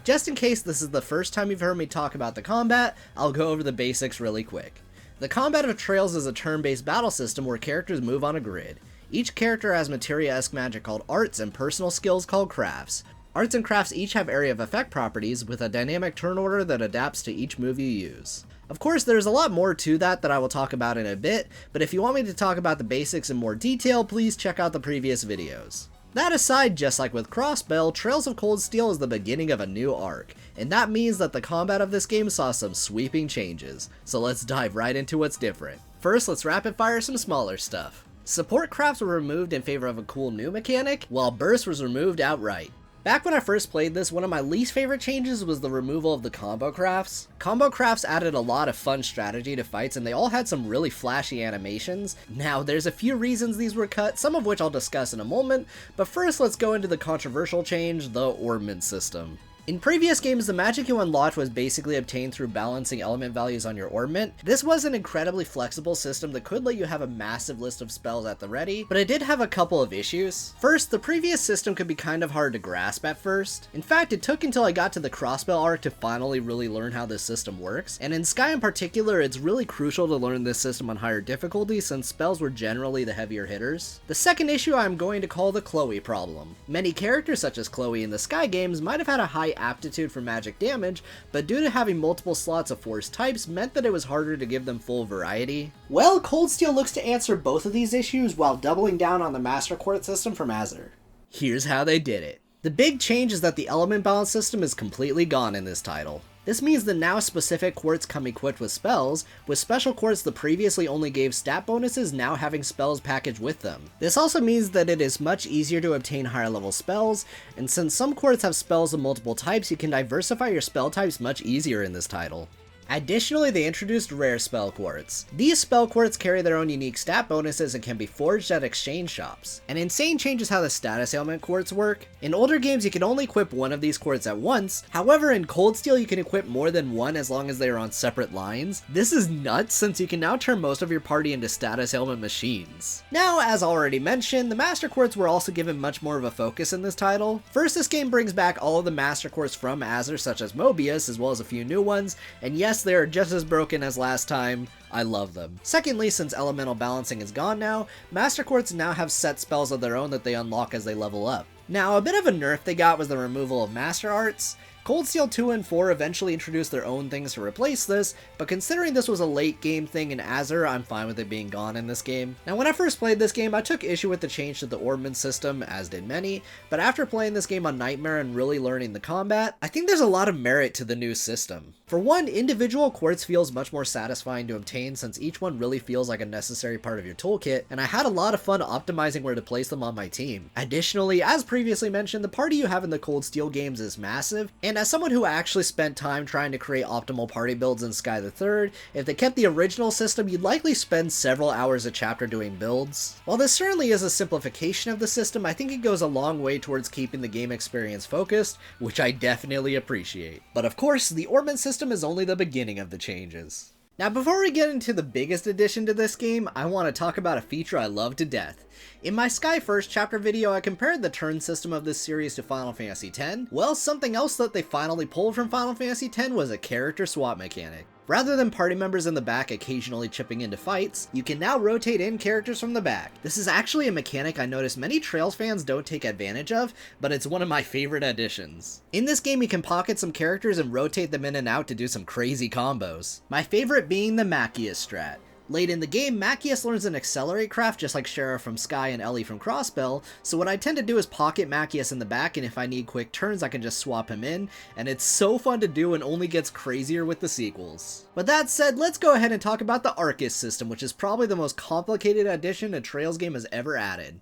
Just in case this is the first time you've heard me talk about the combat, I'll go over the basics really quick. The combat of Trails is a turn-based battle system where characters move on a grid. Each character has materia-esque magic called arts and personal skills called crafts. Arts and crafts each have area of effect properties with a dynamic turn order that adapts to each move you use. Of course, there's a lot more to that I will talk about in a bit, but if you want me to talk about the basics in more detail, please check out the previous videos. That aside, just like with Crossbell, Trails of Cold Steel is the beginning of a new arc, and that means that the combat of this game saw some sweeping changes, so let's dive right into what's different. First, let's rapid fire some smaller stuff. Support crafts were removed in favor of a cool new mechanic, while burst was removed outright. Back when I first played this, one of my least favorite changes was the removal of the combo crafts. Combo crafts added a lot of fun strategy to fights, and they all had some really flashy animations. Now, there's a few reasons these were cut, some of which I'll discuss in a moment, but first let's go into the controversial change, the ornament system. In previous games, the magic you unlocked was basically obtained through balancing element values on your ornament. This was an incredibly flexible system that could let you have a massive list of spells at the ready, but it did have a couple of issues. First, the previous system could be kind of hard to grasp at first. In fact, it took until I got to the Crossbell arc to finally really learn how this system works, and in Sky in particular, it's really crucial to learn this system on higher difficulty since spells were generally the heavier hitters. The second issue I'm going to call the Chloe problem. Many characters such as Chloe in the Sky games might have had a high aptitude for magic damage, but due to having multiple slots of force types meant that it was harder to give them full variety. Well, Cold Steel looks to answer both of these issues while doubling down on the Master Quartz system from Azer. Here's how they did it. The big change is that the element balance system is completely gone in this title. This means the now specific quartz come equipped with spells, with special quartz that previously only gave stat bonuses now having spells packaged with them. This also means that it is much easier to obtain higher level spells, and since some quartz have spells of multiple types, you can diversify your spell types much easier in this title. Additionally, they introduced rare spell quartz. These spell quartz carry their own unique stat bonuses and can be forged at exchange shops. An insane change is how the status ailment quartz work. In older games, you can only equip one of these quartz at once. However, in Cold Steel, you can equip more than one as long as they are on separate lines. This is nuts since you can now turn most of your party into status ailment machines. Now, as already mentioned, the Master Quartz were also given much more of a focus in this title. First, this game brings back all of the Master Quartz from Azer, such as Mobius, as well as a few new ones, and yes, they are just as broken as last time. I love them. Secondly, since elemental balancing is gone now, Master Quartz now have set spells of their own that they unlock as they level up. Now, a bit of a nerf they got was the removal of Master Arts. Cold Steel 2 and 4 eventually introduced their own things to replace this, but considering this was a late game thing in Azer, I'm fine with it being gone in this game. Now when I first played this game, I took issue with the change to the ornament system, as did many, but after playing this game on Nightmare and really learning the combat, I think there's a lot of merit to the new system. For one, individual quartz feels much more satisfying to obtain since each one really feels like a necessary part of your toolkit, and I had a lot of fun optimizing where to place them on my team. Additionally, as previously mentioned, the party you have in the Cold Steel games is massive, and as someone who actually spent time trying to create optimal party builds in Sky the Third, if they kept the original system, you'd likely spend several hours a chapter doing builds. While this certainly is a simplification of the system, I think it goes a long way towards keeping the game experience focused, which I definitely appreciate. But of course, the ornament system is only the beginning of the changes. Now before we get into the biggest addition to this game, I want to talk about a feature I love to death. In my Sky First chapter video, I compared the turn system of this series to Final Fantasy X. Well, something else that they finally pulled from Final Fantasy X was a character swap mechanic. Rather than party members in the back occasionally chipping into fights, you can now rotate in characters from the back. This is actually a mechanic I noticed many Trails fans don't take advantage of, but it's one of my favorite additions. In this game, you can pocket some characters and rotate them in and out to do some crazy combos. My favorite being the Machias strat. Late in the game, Machias learns an accelerate craft just like Shara from Sky and Ellie from Crossbell, so what I tend to do is pocket Machias in the back, and if I need quick turns I can just swap him in, and it's so fun to do and only gets crazier with the sequels. With that said, let's go ahead and talk about the Arcus system, which is probably the most complicated addition a Trails game has ever added.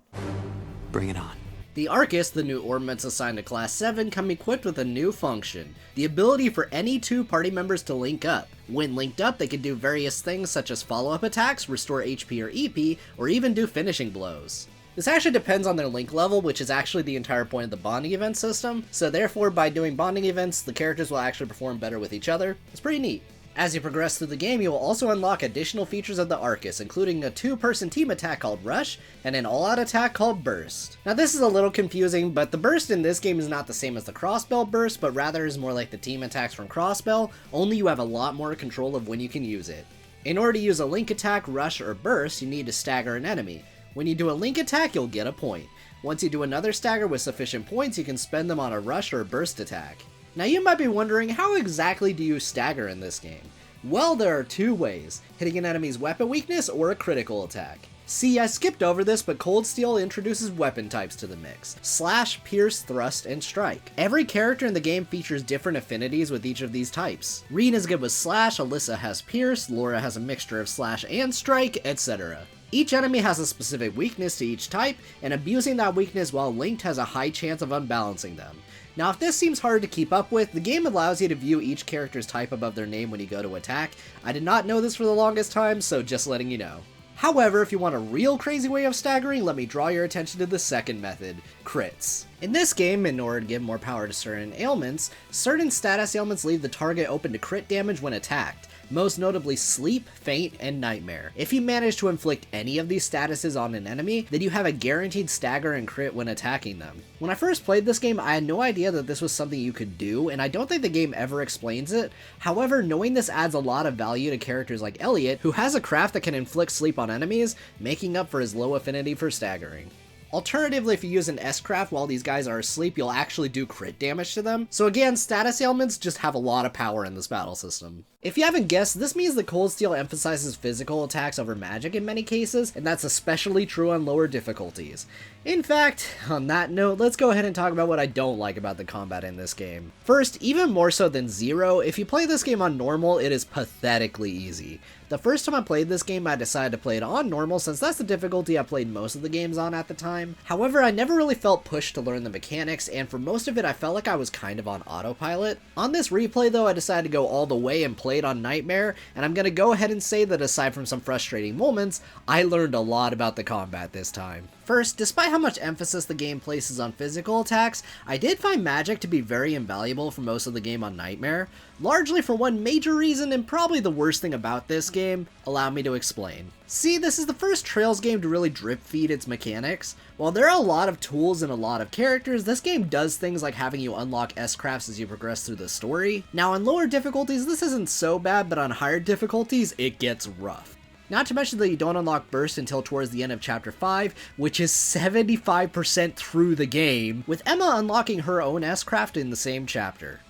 Bring it on. The Arcus, the new ornaments assigned to Class 7, come equipped with a new function, the ability for any two party members to link up. When linked up, they can do various things such as follow-up attacks, restore HP or EP, or even do finishing blows. This actually depends on their link level, which is actually the entire point of the bonding event system, so therefore by doing bonding events, the characters will actually perform better with each other. It's pretty neat. As you progress through the game, you will also unlock additional features of the Arcus, including a two-person team attack called Rush, and an all-out attack called Burst. Now this is a little confusing, but the Burst in this game is not the same as the Crossbell Burst, but rather is more like the team attacks from Crossbell, only you have a lot more control of when you can use it. In order to use a link attack, Rush, or Burst, you need to stagger an enemy. When you do a link attack, you'll get a point. Once you do another stagger with sufficient points, you can spend them on a rush or a burst attack. Now you might be wondering, how exactly do you stagger in this game? Well, there are two ways, hitting an enemy's weapon weakness or a critical attack. See, I skipped over this, but Cold Steel introduces weapon types to the mix: Slash, Pierce, Thrust, and Strike. Every character in the game features different affinities with each of these types. Rean is good with Slash, Alyssa has Pierce, Laura has a mixture of Slash and Strike, etc. Each enemy has a specific weakness to each type, and abusing that weakness while linked has a high chance of unbalancing them. Now if this seems hard to keep up with, the game allows you to view each character's type above their name when you go to attack. I did not know this for the longest time, so just letting you know. However, if you want a real crazy way of staggering, let me draw your attention to the second method, crits. In this game, in order to give more power to certain ailments, certain status ailments leave the target open to crit damage when attacked, most notably Sleep, Faint, and Nightmare. If you manage to inflict any of these statuses on an enemy, then you have a guaranteed stagger and crit when attacking them. When I first played this game, I had no idea that this was something you could do, and I don't think the game ever explains it. However, knowing this adds a lot of value to characters like Elliot, who has a craft that can inflict sleep on enemies, making up for his low affinity for staggering. Alternatively, if you use an S-Craft while these guys are asleep, you'll actually do crit damage to them. So again, status ailments just have a lot of power in this battle system. If you haven't guessed, this means that Cold Steel emphasizes physical attacks over magic in many cases, and that's especially true on lower difficulties. In fact, on that note, let's go ahead and talk about what I don't like about the combat in this game. First, even more so than Zero, if you play this game on normal, it is pathetically easy. The first time I played this game, I decided to play it on normal since that's the difficulty I played most of the games on at the time. However, I never really felt pushed to learn the mechanics, and for most of it I felt like I was kind of on autopilot. On this replay though, I decided to go all the way and play it on Nightmare, and I'm gonna go ahead and say that aside from some frustrating moments, I learned a lot about the combat this time. First, despite how much emphasis the game places on physical attacks, I did find magic to be very invaluable for most of the game on Nightmare, largely for one major reason and probably the worst thing about this game. Allow me to explain. See, this is the first Trails game to really drip feed its mechanics. While there are a lot of tools and a lot of characters, this game does things like having you unlock S-Crafts as you progress through the story. Now on lower difficulties this isn't so bad, but on higher difficulties it gets rough. Not to mention that you don't unlock Burst until towards the end of Chapter 5, which is 75% through the game, with Emma unlocking her own S-Craft in the same chapter.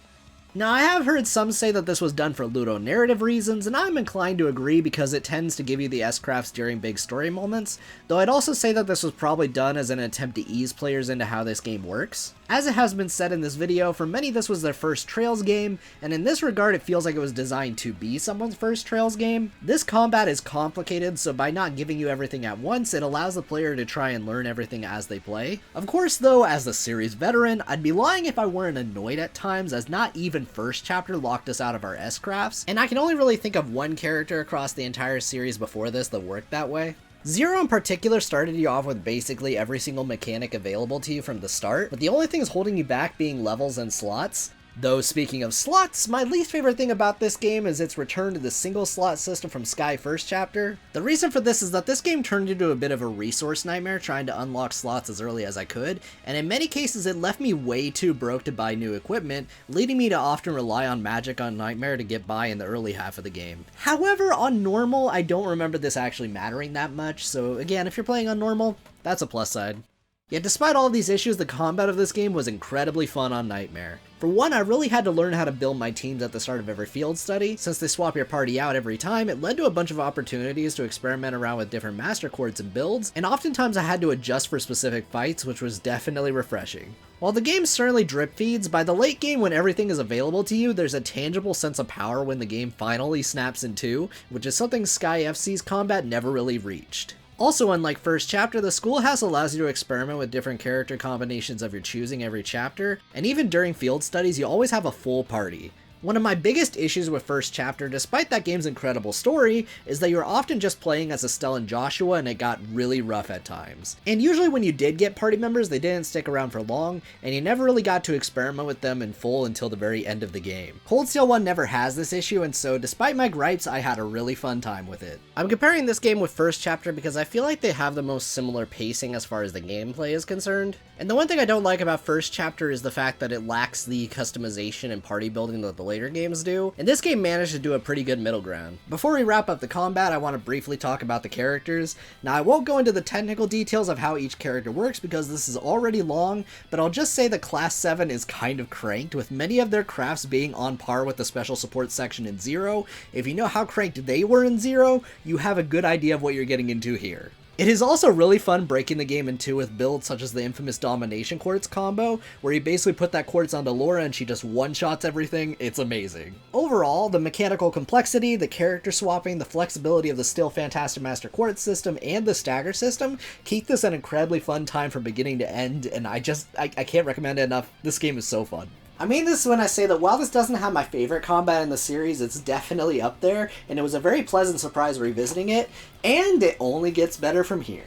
Now, I have heard some say that this was done for ludonarrative reasons, and I'm inclined to agree because it tends to give you the S-Crafts during big story moments, though I'd also say that this was probably done as an attempt to ease players into how this game works. As it has been said in this video, for many this was their first Trails game, and in this regard it feels like it was designed to be someone's first Trails game. This combat is complicated, so by not giving you everything at once, it allows the player to try and learn everything as they play. Of course though, as the series veteran, I'd be lying if I weren't annoyed at times, as not even first chapter locked us out of our S-Crafts, and I can only really think of one character across the entire series before this that worked that way. Zero in particular started you off with basically every single mechanic available to you from the start, but the only things holding you back being levels and slots. Though speaking of slots, my least favorite thing about this game is its return to the single slot system from Sky first chapter. The reason for this is that this game turned into a bit of a resource nightmare trying to unlock slots as early as I could, and in many cases it left me way too broke to buy new equipment, leading me to often rely on magic on Nightmare to get by in the early half of the game. However, on normal, I don't remember this actually mattering that much, so again, if you're playing on normal, that's a plus side. Yet despite all of these issues, the combat of this game was incredibly fun on Nightmare. For one, I really had to learn how to build my teams at the start of every field study. Since they swap your party out every time, it led to a bunch of opportunities to experiment around with different master chords and builds, and oftentimes I had to adjust for specific fights, which was definitely refreshing. While the game certainly drip feeds, by the late game when everything is available to you, there's a tangible sense of power when the game finally snaps in two, which is something Sky FC's combat never really reached. Also, unlike first chapter, the schoolhouse allows you to experiment with different character combinations of your choosing every chapter, and even during field studies you always have a full party. One of my biggest issues with first chapter, despite that game's incredible story, is that you're often just playing as Estelle and Joshua and it got really rough at times. And usually when you did get party members, they didn't stick around for long, and you never really got to experiment with them in full until the very end of the game. Cold Steel 1 never has this issue, and so despite my gripes, I had a really fun time with it. I'm comparing this game with first chapter because I feel like they have the most similar pacing as far as the gameplay is concerned. And the one thing I don't like about first chapter is the fact that it lacks the customization and party building that the later games do, and this game managed to do a pretty good middle ground. Before we wrap up the combat, I want to briefly talk about the characters. Now, I won't go into the technical details of how each character works because this is already long, but I'll just say that Class 7 is kind of cranked, with many of their crafts being on par with the special support section in Zero. If you know how cranked they were in Zero, you have a good idea of what you're getting into here. It is also really fun breaking the game in two with builds such as the infamous Domination Quartz combo, where you basically put that quartz onto Laura and she just one-shots everything. It's amazing. Overall, the mechanical complexity, the character swapping, the flexibility of the Still Fantastic Master Quartz system, and the stagger system keep this an incredibly fun time from beginning to end, and I can't recommend it enough. This game is so fun. I mean this when I say that while this doesn't have my favorite combat in the series, it's definitely up there, and it was a very pleasant surprise revisiting it, and it only gets better from here.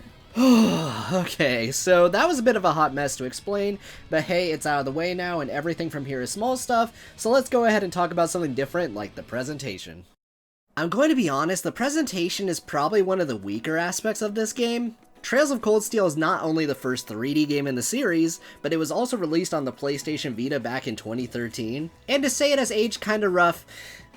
Okay, so that was a bit of a hot mess to explain, but hey, it's out of the way now, and everything from here is small stuff, so let's go ahead and talk about something different, like the presentation. I'm going to be honest, the presentation is probably one of the weaker aspects of this game. Trails of Cold Steel is not only the first 3D game in the series, but it was also released on the PlayStation Vita back in 2013, and to say it has aged kinda rough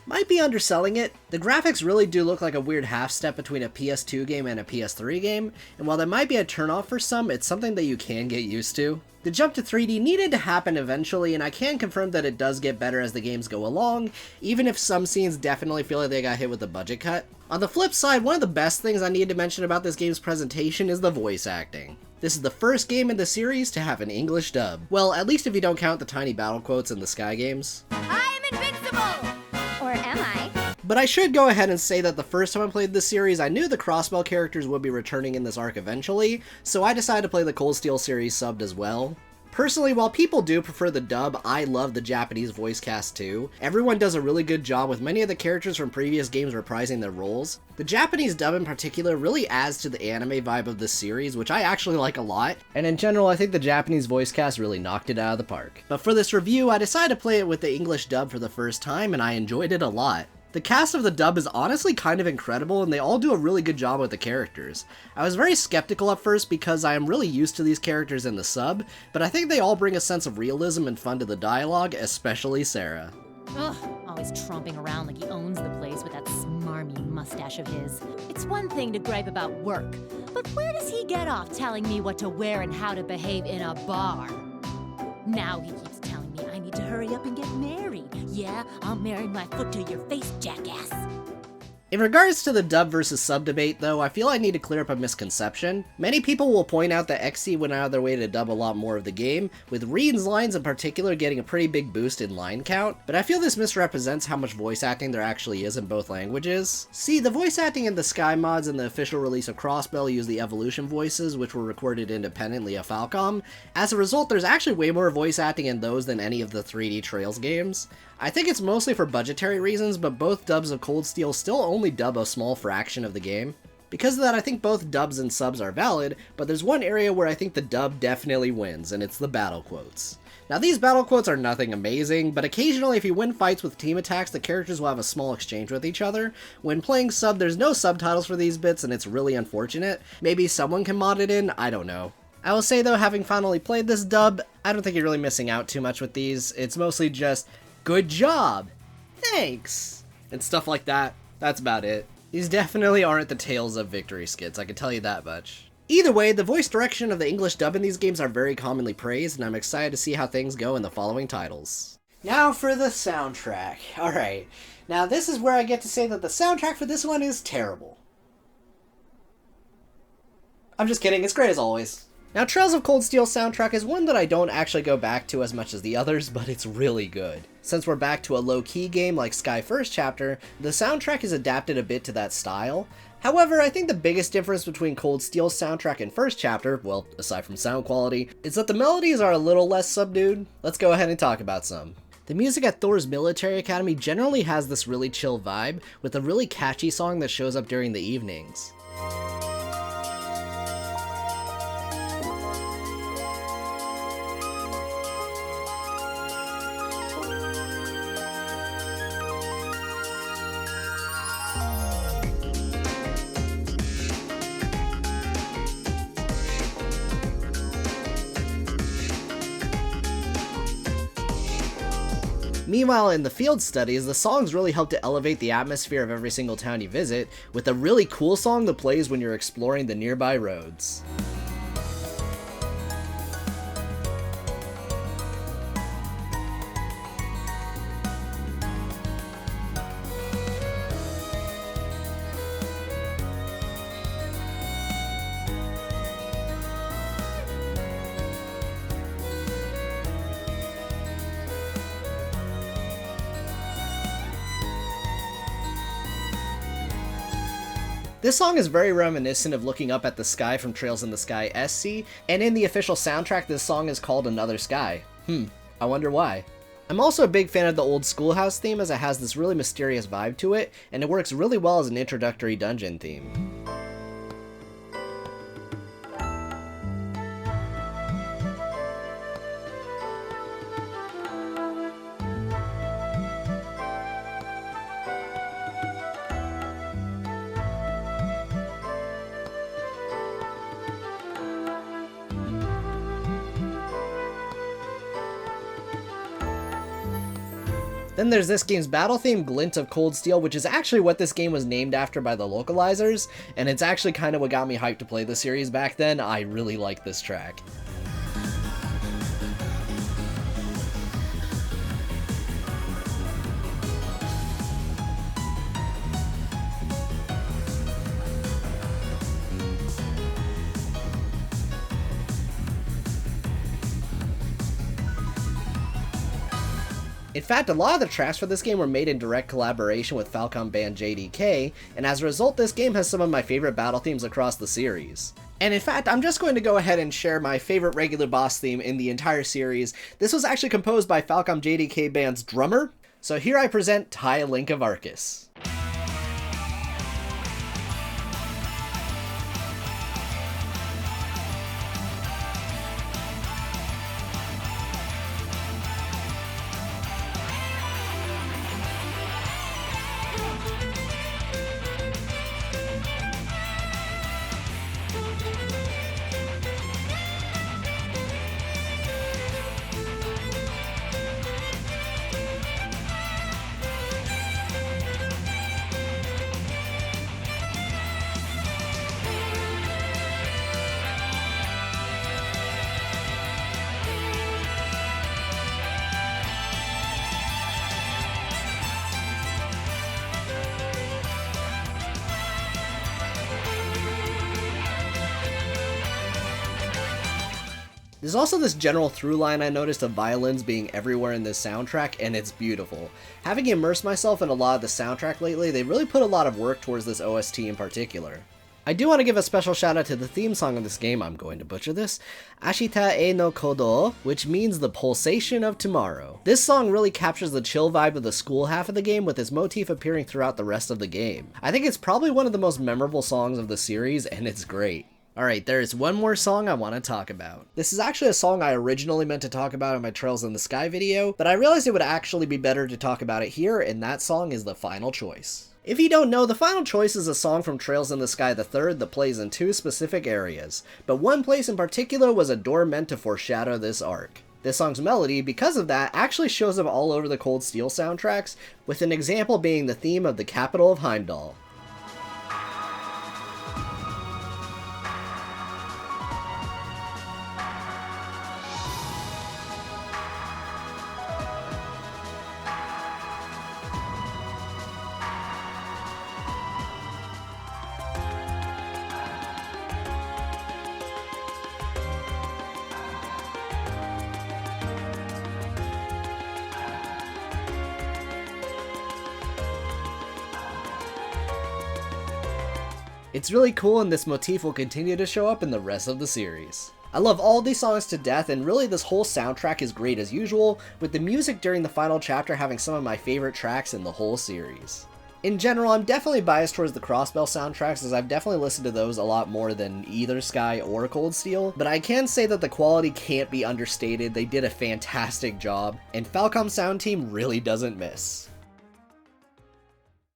might be underselling it. The graphics really do look like a weird half step between a PS2 game and a PS3 game, and while that might be a turnoff for some, it's something that you can get used to. The jump to 3D needed to happen eventually, and I can confirm that it does get better as the games go along, even if some scenes definitely feel like they got hit with a budget cut. On the flip side, one of the best things I need to mention about this game's presentation is the voice acting. This is the first game in the series to have an English dub. Well, at least if you don't count the tiny battle quotes in the Sky games. I'm invincible! Or am I? But I should go ahead and say that the first time I played this series, I knew the Crossbell characters would be returning in this arc eventually, so I decided to play the Cold Steel series subbed as well. Personally, while people do prefer the dub, I love the Japanese voice cast too. Everyone does a really good job with many of the characters from previous games reprising their roles. The Japanese dub in particular really adds to the anime vibe of this series, which I actually like a lot, and in general I think the Japanese voice cast really knocked it out of the park. But for this review, I decided to play it with the English dub for the first time, and I enjoyed it a lot. The cast of the dub is honestly kind of incredible, and they all do a really good job with the characters. I was very skeptical at first because I am really used to these characters in the sub, but I think they all bring a sense of realism and fun to the dialogue, especially Sarah. Ugh, always tromping around like he owns the place with that smarmy mustache of his. It's one thing to gripe about work, but where does he get off telling me what to wear and how to behave in a bar? Now he keeps telling me I need to hurry up and get married. Yeah, I'll marry my foot to your face, jackass. In regards to the dub versus sub debate though, I feel I need to clear up a misconception. Many people will point out that XC went out of their way to dub a lot more of the game, with Rean's lines in particular getting a pretty big boost in line count, but I feel this misrepresents how much voice acting there actually is in both languages. See, the voice acting in the Sky mods and the official release of Crossbell use the Evolution voices, which were recorded independently of Falcom. As a result, there's actually way more voice acting in those than any of the 3D Trails games. I think it's mostly for budgetary reasons, but both dubs of Cold Steel still only dub a small fraction of the game. Because of that, I think both dubs and subs are valid, but there's one area where I think the dub definitely wins, and it's the battle quotes. Now these battle quotes are nothing amazing, but occasionally if you win fights with team attacks, the characters will have a small exchange with each other. When playing sub, there's no subtitles for these bits, and it's really unfortunate. Maybe someone can mod it in, I don't know. I will say though, having finally played this dub, I don't think you're really missing out too much with these. It's mostly just, good job, thanks, and stuff like that. That's about it. These definitely aren't the Tales of Victory skits, I can tell you that much. Either way, the voice direction of the English dub in these games are very commonly praised, and I'm excited to see how things go in the following titles. Now for the soundtrack. Alright, now this is where I get to say that the soundtrack for this one is terrible. I'm just kidding, it's great as always. Now, Trails of Cold Steel soundtrack is one that I don't actually go back to as much as the others, but it's really good. Since we're back to a low-key game like Sky First Chapter, the soundtrack is adapted a bit to that style. However, I think the biggest difference between Cold Steel's soundtrack and First Chapter, well, aside from sound quality, is that the melodies are a little less subdued. Let's go ahead and talk about some. The music at Thors Military Academy generally has this really chill vibe, with a really catchy song that shows up during the evenings. Meanwhile, in the field studies, the songs really help to elevate the atmosphere of every single town you visit, with a really cool song that plays when you're exploring the nearby roads. This song is very reminiscent of Looking Up at the Sky from Trails in the Sky SC, and in the official soundtrack this song is called Another Sky. I wonder why. I'm also a big fan of the old schoolhouse theme, as it has this really mysterious vibe to it, and it works really well as an introductory dungeon theme. Then there's this game's battle theme, Glint of Cold Steel, which is actually what this game was named after by the localizers, and it's actually kind of what got me hyped to play the series back then. I really like this track. In fact, a lot of the tracks for this game were made in direct collaboration with Falcom band JDK, and as a result, this game has some of my favorite battle themes across the series. And in fact, I'm just going to go ahead and share my favorite regular boss theme in the entire series. This was actually composed by Falcom JDK band's drummer, so here I present Ty Link of Arcus. There's also this general through line I noticed of violins being everywhere in this soundtrack, and it's beautiful. Having immersed myself in a lot of the soundtrack lately, they really put a lot of work towards this OST in particular. I do want to give a special shout out to the theme song of this game, I'm going to butcher this, Ashita e no Kodo, which means the pulsation of tomorrow. This song really captures the chill vibe of the school half of the game, with its motif appearing throughout the rest of the game. I think it's probably one of the most memorable songs of the series, and it's great. Alright, there's one more song I want to talk about. This is actually a song I originally meant to talk about in my Trails in the Sky video, but I realized it would actually be better to talk about it here, and that song is The Final Choice. If you don't know, The Final Choice is a song from Trails in the Sky the Third that plays in two specific areas, but one place in particular was a door meant to foreshadow this arc. This song's melody, because of that, actually shows up all over the Cold Steel soundtracks, with an example being the theme of the capital of Heimdall. It's really cool, and this motif will continue to show up in the rest of the series. I love all these songs to death, and really this whole soundtrack is great as usual, with the music during the final chapter having some of my favorite tracks in the whole series. In general, I'm definitely biased towards the Crossbell soundtracks, as I've definitely listened to those a lot more than either Sky or Cold Steel, but I can say that the quality can't be understated. They did a fantastic job, and Falcom's sound team really doesn't miss.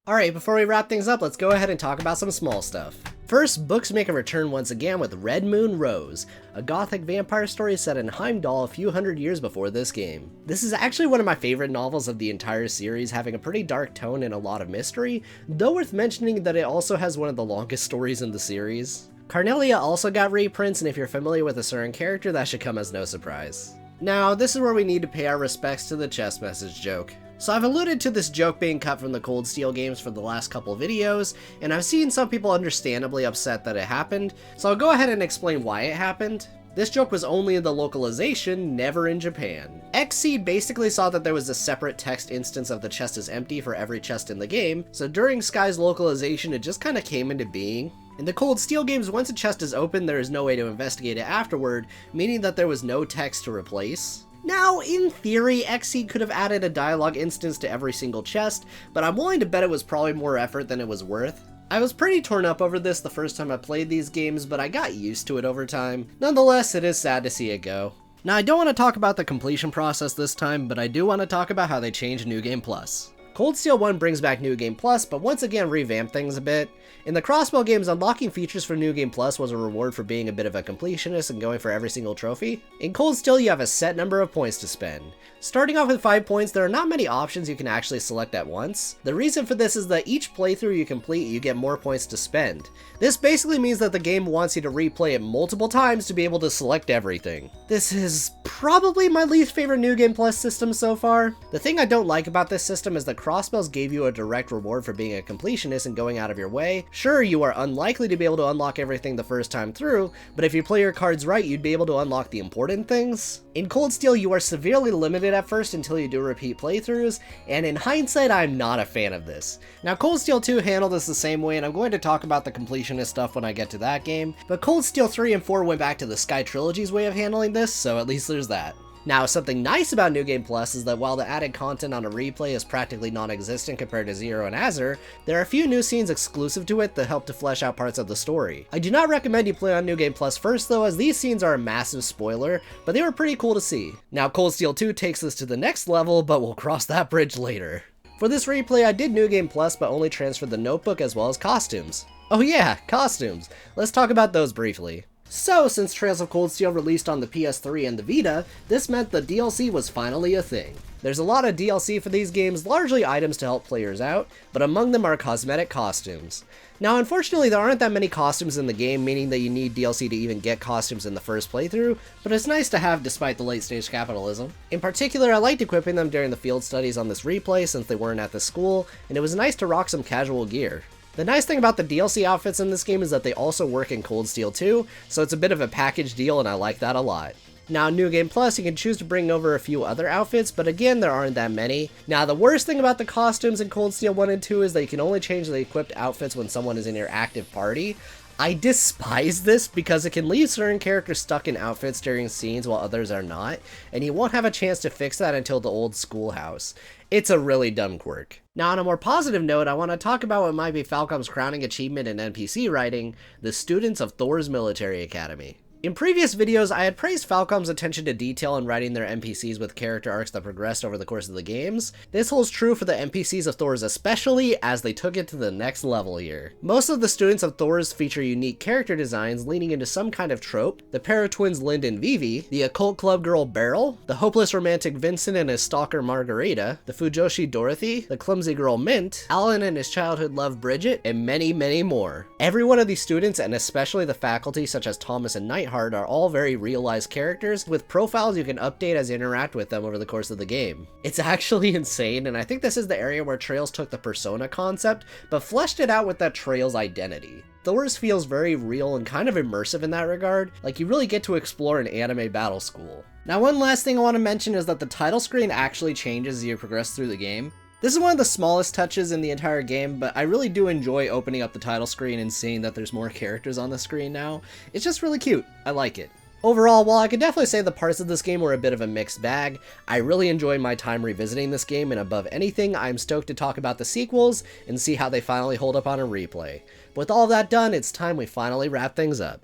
Alright, before we wrap things up, let's go ahead and talk about some small stuff. First, books make a return once again with Red Moon Rose, a gothic vampire story set in Heimdall a few hundred years before this game. This is actually one of my favorite novels of the entire series, having a pretty dark tone and a lot of mystery, though worth mentioning that it also has one of the longest stories in the series. Carnelia also got reprints, and if you're familiar with a certain character, that should come as no surprise. Now, this is where we need to pay our respects to the chess message joke. So I've alluded to this joke being cut from the Cold Steel games for the last couple videos, and I've seen some people understandably upset that it happened, so I'll go ahead and explain why it happened. This joke was only in the localization, never in Japan. Xseed basically saw that there was a separate text instance of the chest is empty for every chest in the game, so during Sky's localization it just kinda came into being. In the Cold Steel games, once a chest is open, there is no way to investigate it afterward, meaning that there was no text to replace. Now, in theory, Xseed could have added a dialogue instance to every single chest, but I'm willing to bet it was probably more effort than it was worth. I was pretty torn up over this the first time I played these games, but I got used to it over time. Nonetheless, it is sad to see it go. Now, I don't want to talk about the completion process this time, but I do want to talk about how they changed New Game Plus. Cold Steel 1 brings back New Game Plus, but once again revamped things a bit. In the Crossbow games, unlocking features for New Game Plus was a reward for being a bit of a completionist and going for every single trophy. In Cold Steel, you have a set number of points to spend. Starting off with 5 points, there are not many options you can actually select at once. The reason for this is that each playthrough you complete, you get more points to spend. This basically means that the game wants you to replay it multiple times to be able to select everything. This is probably my least favorite New Game Plus system so far. The thing I don't like about this system is that Crossbows gave you a direct reward for being a completionist and going out of your way. Sure, you are unlikely to be able to unlock everything the first time through, but if you play your cards right, you'd be able to unlock the important things. In Cold Steel, you are severely limited at first until you do repeat playthroughs, and in hindsight, I'm not a fan of this. Now, Cold Steel 2 handled this the same way, and I'm going to talk about the completionist stuff when I get to that game, but Cold Steel 3 and 4 went back to the Sky Trilogy's way of handling this, so at least there's that. Now, something nice about New Game Plus is that while the added content on a replay is practically non-existent compared to Zero and Azure, there are a few new scenes exclusive to it that help to flesh out parts of the story. I do not recommend you play on New Game Plus first though, as these scenes are a massive spoiler, but they were pretty cool to see. Now, Cold Steel 2 takes this to the next level, but we'll cross that bridge later. For this replay, I did New Game Plus, but only transferred the notebook as well as costumes. Oh yeah, costumes! Let's talk about those briefly. So, since Trails of Cold Steel released on the PS3 and the Vita, this meant the DLC was finally a thing. There's a lot of DLC for these games, largely items to help players out, but among them are cosmetic costumes. Now, unfortunately, there aren't that many costumes in the game, meaning that you need DLC to even get costumes in the first playthrough, but it's nice to have despite the late-stage capitalism. In particular, I liked equipping them during the field studies on this replay since they weren't at the school, and it was nice to rock some casual gear. The nice thing about the DLC outfits in this game is that they also work in Cold Steel 2, so it's a bit of a package deal and I like that a lot. Now, in New Game Plus, you can choose to bring over a few other outfits, but again, there aren't that many. Now, the worst thing about the costumes in Cold Steel 1 and 2 is that you can only change the equipped outfits when someone is in your active party. I despise this because it can leave certain characters stuck in outfits during scenes while others are not, and you won't have a chance to fix that until the old schoolhouse. It's a really dumb quirk. Now, on a more positive note, I want to talk about what might be Falcom's crowning achievement in NPC writing, the students of Thors Military Academy. In previous videos, I had praised Falcom's attention to detail in writing their NPCs with character arcs that progressed over the course of the games. This holds true for the NPCs of Thors especially, as they took it to the next level here. Most of the students of Thors feature unique character designs leaning into some kind of trope. The para-twins Lind and Vivi, the occult club girl Beryl, the hopeless romantic Vincent and his stalker Margareta, the Fujoshi Dorothy, the clumsy girl Mint, Alan and his childhood love Bridget, and many, many more. Every one of these students, and especially the faculty such as Thomas and Nightheart, are all very realized characters with profiles you can update as you interact with them over the course of the game. It's actually insane, and I think this is the area where Trails took the persona concept, but fleshed it out with that Trails identity. Thors feels very real and kind of immersive in that regard, like you really get to explore an anime battle school. Now, one last thing I want to mention is that the title screen actually changes as you progress through the game. This is one of the smallest touches in the entire game, but I really do enjoy opening up the title screen and seeing that there's more characters on the screen now. It's just really cute. I like it. Overall, while I could definitely say the parts of this game were a bit of a mixed bag, I really enjoyed my time revisiting this game, and above anything, I'm stoked to talk about the sequels and see how they finally hold up on a replay. But with all of that done, it's time we finally wrap things up.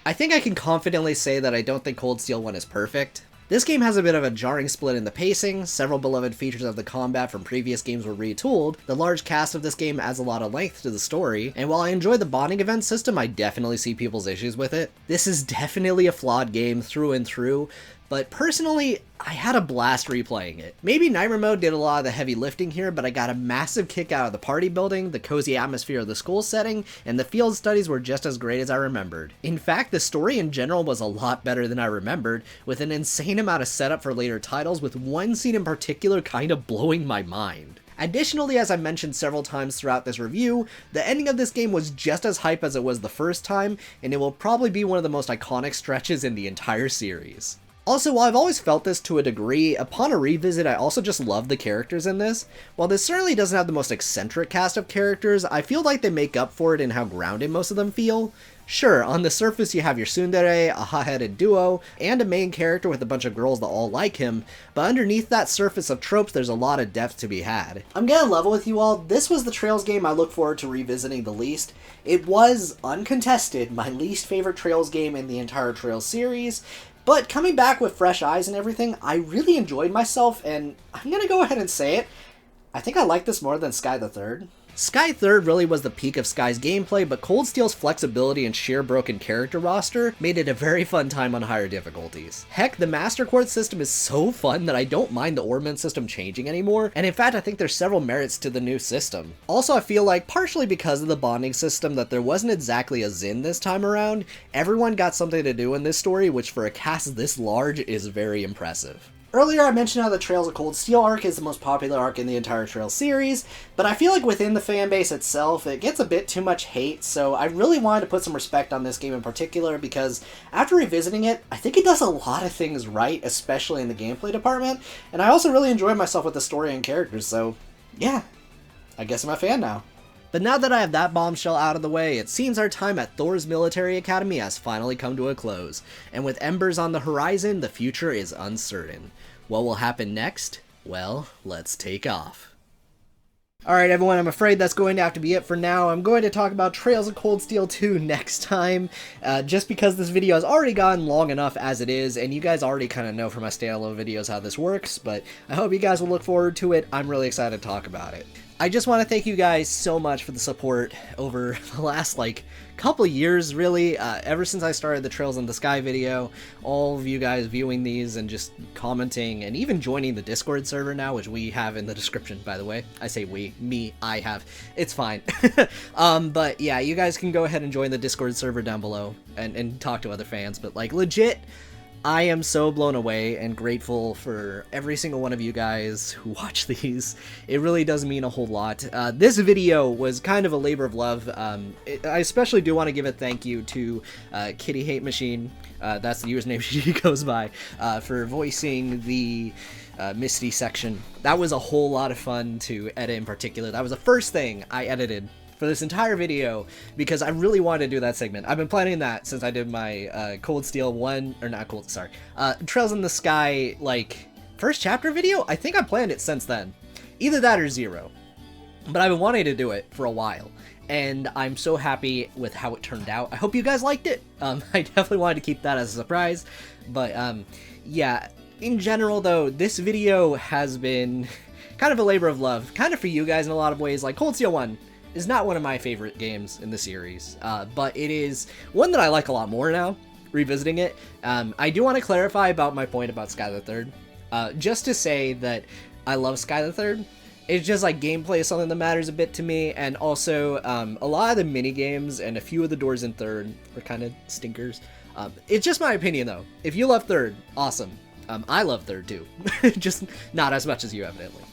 I think I can confidently say that I don't think Cold Steel 1 is perfect. This game has a bit of a jarring split in the pacing, several beloved features of the combat from previous games were retooled, the large cast of this game adds a lot of length to the story, and while I enjoy the bonding event system, I definitely see people's issues with it. This is definitely a flawed game through and through, but personally, I had a blast replaying it. Maybe Nightmare Mode did a lot of the heavy lifting here, but I got a massive kick out of the party building, the cozy atmosphere of the school setting, and the field studies were just as great as I remembered. In fact, the story in general was a lot better than I remembered, with an insane amount of setup for later titles, with one scene in particular kind of blowing my mind. Additionally, as I mentioned several times throughout this review, the ending of this game was just as hype as it was the first time, and it will probably be one of the most iconic stretches in the entire series. Also, while I've always felt this to a degree, upon a revisit I also just love the characters in this. While this certainly doesn't have the most eccentric cast of characters, I feel like they make up for it in how grounded most of them feel. Sure, on the surface you have your tsundere, a hot-headed duo, and a main character with a bunch of girls that all like him, but underneath that surface of tropes there's a lot of depth to be had. I'm gonna level with you all, this was the Trails game I look forward to revisiting the least. It was, uncontested, my least favorite Trails game in the entire Trails series, but coming back with fresh eyes and everything, I really enjoyed myself, and I'm gonna go ahead and say it, I think I like this more than Sky the Third. Sky Third really was the peak of Sky's gameplay, but Cold Steel's flexibility and sheer broken character roster made it a very fun time on higher difficulties. Heck, the Master Quartz system is so fun that I don't mind the Ornament system changing anymore, and in fact I think there's several merits to the new system. Also, I feel like, partially because of the bonding system, that there wasn't exactly a Zin this time around. Everyone got something to do in this story, which for a cast this large is very impressive. Earlier I mentioned how the Trails of Cold Steel arc is the most popular arc in the entire Trails series, but I feel like within the fanbase itself it gets a bit too much hate, so I really wanted to put some respect on this game in particular because after revisiting it, I think it does a lot of things right, especially in the gameplay department, and I also really enjoyed myself with the story and characters, so yeah, I guess I'm a fan now. But now that I have that bombshell out of the way, it seems our time at Thors Military Academy has finally come to a close, and with embers on the horizon, the future is uncertain. What will happen next? Well, let's take off. Alright everyone, I'm afraid that's going to have to be it for now. I'm going to talk about Trails of Cold Steel 2 next time, just because this video has already gone long enough as it is, and you guys already kind of know from my standalone videos how this works, but I hope you guys will look forward to it. I'm really excited to talk about it. I just want to thank you guys so much for the support over the last, couple years, really, ever since I started the Trails in the Sky video. All of you guys viewing these and just commenting and even joining the Discord server now, which we have in the description, by the way. I say we, me, I have. It's fine. But yeah, you guys can go ahead and join the Discord server down below and talk to other fans, but legit, I am so blown away and grateful for every single one of you guys who watch these. It really does mean a whole lot. This video was kind of a labor of love. I especially do want to give a thank you to Kitty Hate Machine, that's the username she goes by, for voicing the Misty section. That was a whole lot of fun to edit in particular. That was the first thing I edited for this entire video, because I really wanted to do that segment. I've been planning that since I did my Cold Steel 1, or not Cold, sorry, Trails in the Sky, first chapter video? I think I planned it since then. Either that or 0. But I've been wanting to do it for a while, and I'm so happy with how it turned out. I hope you guys liked it. I definitely wanted to keep that as a surprise, but yeah, in general though, this video has been kind of a labor of love, kind of for you guys in a lot of ways. Cold Steel 1 is not one of my favorite games in the series, but it is one that I like a lot more now, revisiting it. I do want to clarify about my point about Sky the Third, just to say that I love Sky the Third. It's just gameplay is something that matters a bit to me, and also a lot of the mini games and a few of the doors in Third are kind of stinkers. It's just my opinion though. If you love Third, awesome. I love Third too, just not as much as you evidently,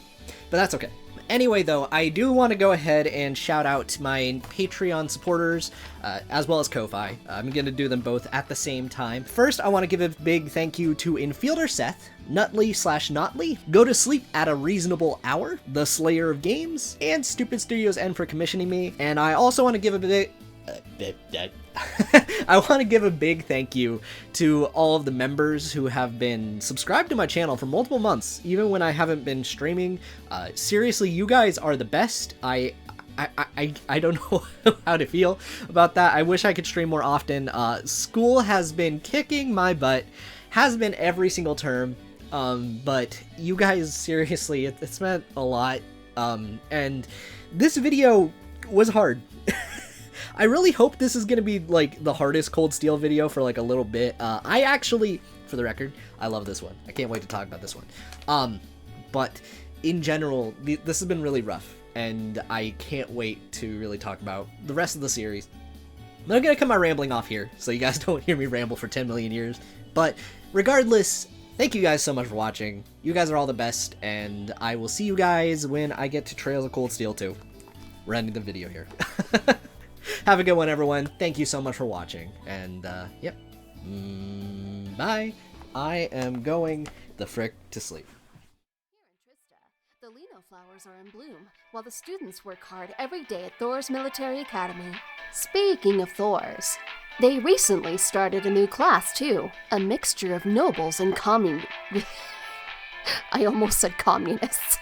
but that's okay. Anyway, though, I do want to go ahead and shout out my Patreon supporters, as well as KoFi. I'm going to do them both at the same time. First, I want to give a big thank you to Infielder Seth, Nutley/Notley, Go to Sleep at a Reasonable Hour, The Slayer of Games, and StupidStudiosN for commissioning me. And I also want to give a big... I want to give a big thank you to all of the members who have been subscribed to my channel for multiple months, even when I haven't been streaming. Seriously, you guys are the best. I I don't know how to feel about that. I wish I could stream more often. School has been kicking my butt, has been every single term, but you guys, seriously, it's meant a lot, and this video was hard. I really hope this is gonna be, like, the hardest Cold Steel video for, like, a little bit. I actually, for the record, I love this one. I can't wait to talk about this one. But in general, this has been really rough, and I can't wait to really talk about the rest of the series. But I'm gonna cut my rambling off here, so you guys don't hear me ramble for 10 million years. But regardless, thank you guys so much for watching. You guys are all the best, and I will see you guys when I get to Trails of Cold Steel 2. We're ending the video here. Have a good one, everyone. Thank you so much for watching, and, yep. Bye. I am going the frick to sleep. The Lino flowers are in bloom, while the students work hard every day at Thors Military Academy. Speaking of Thors, they recently started a new class, too. A mixture of nobles and I almost said communists.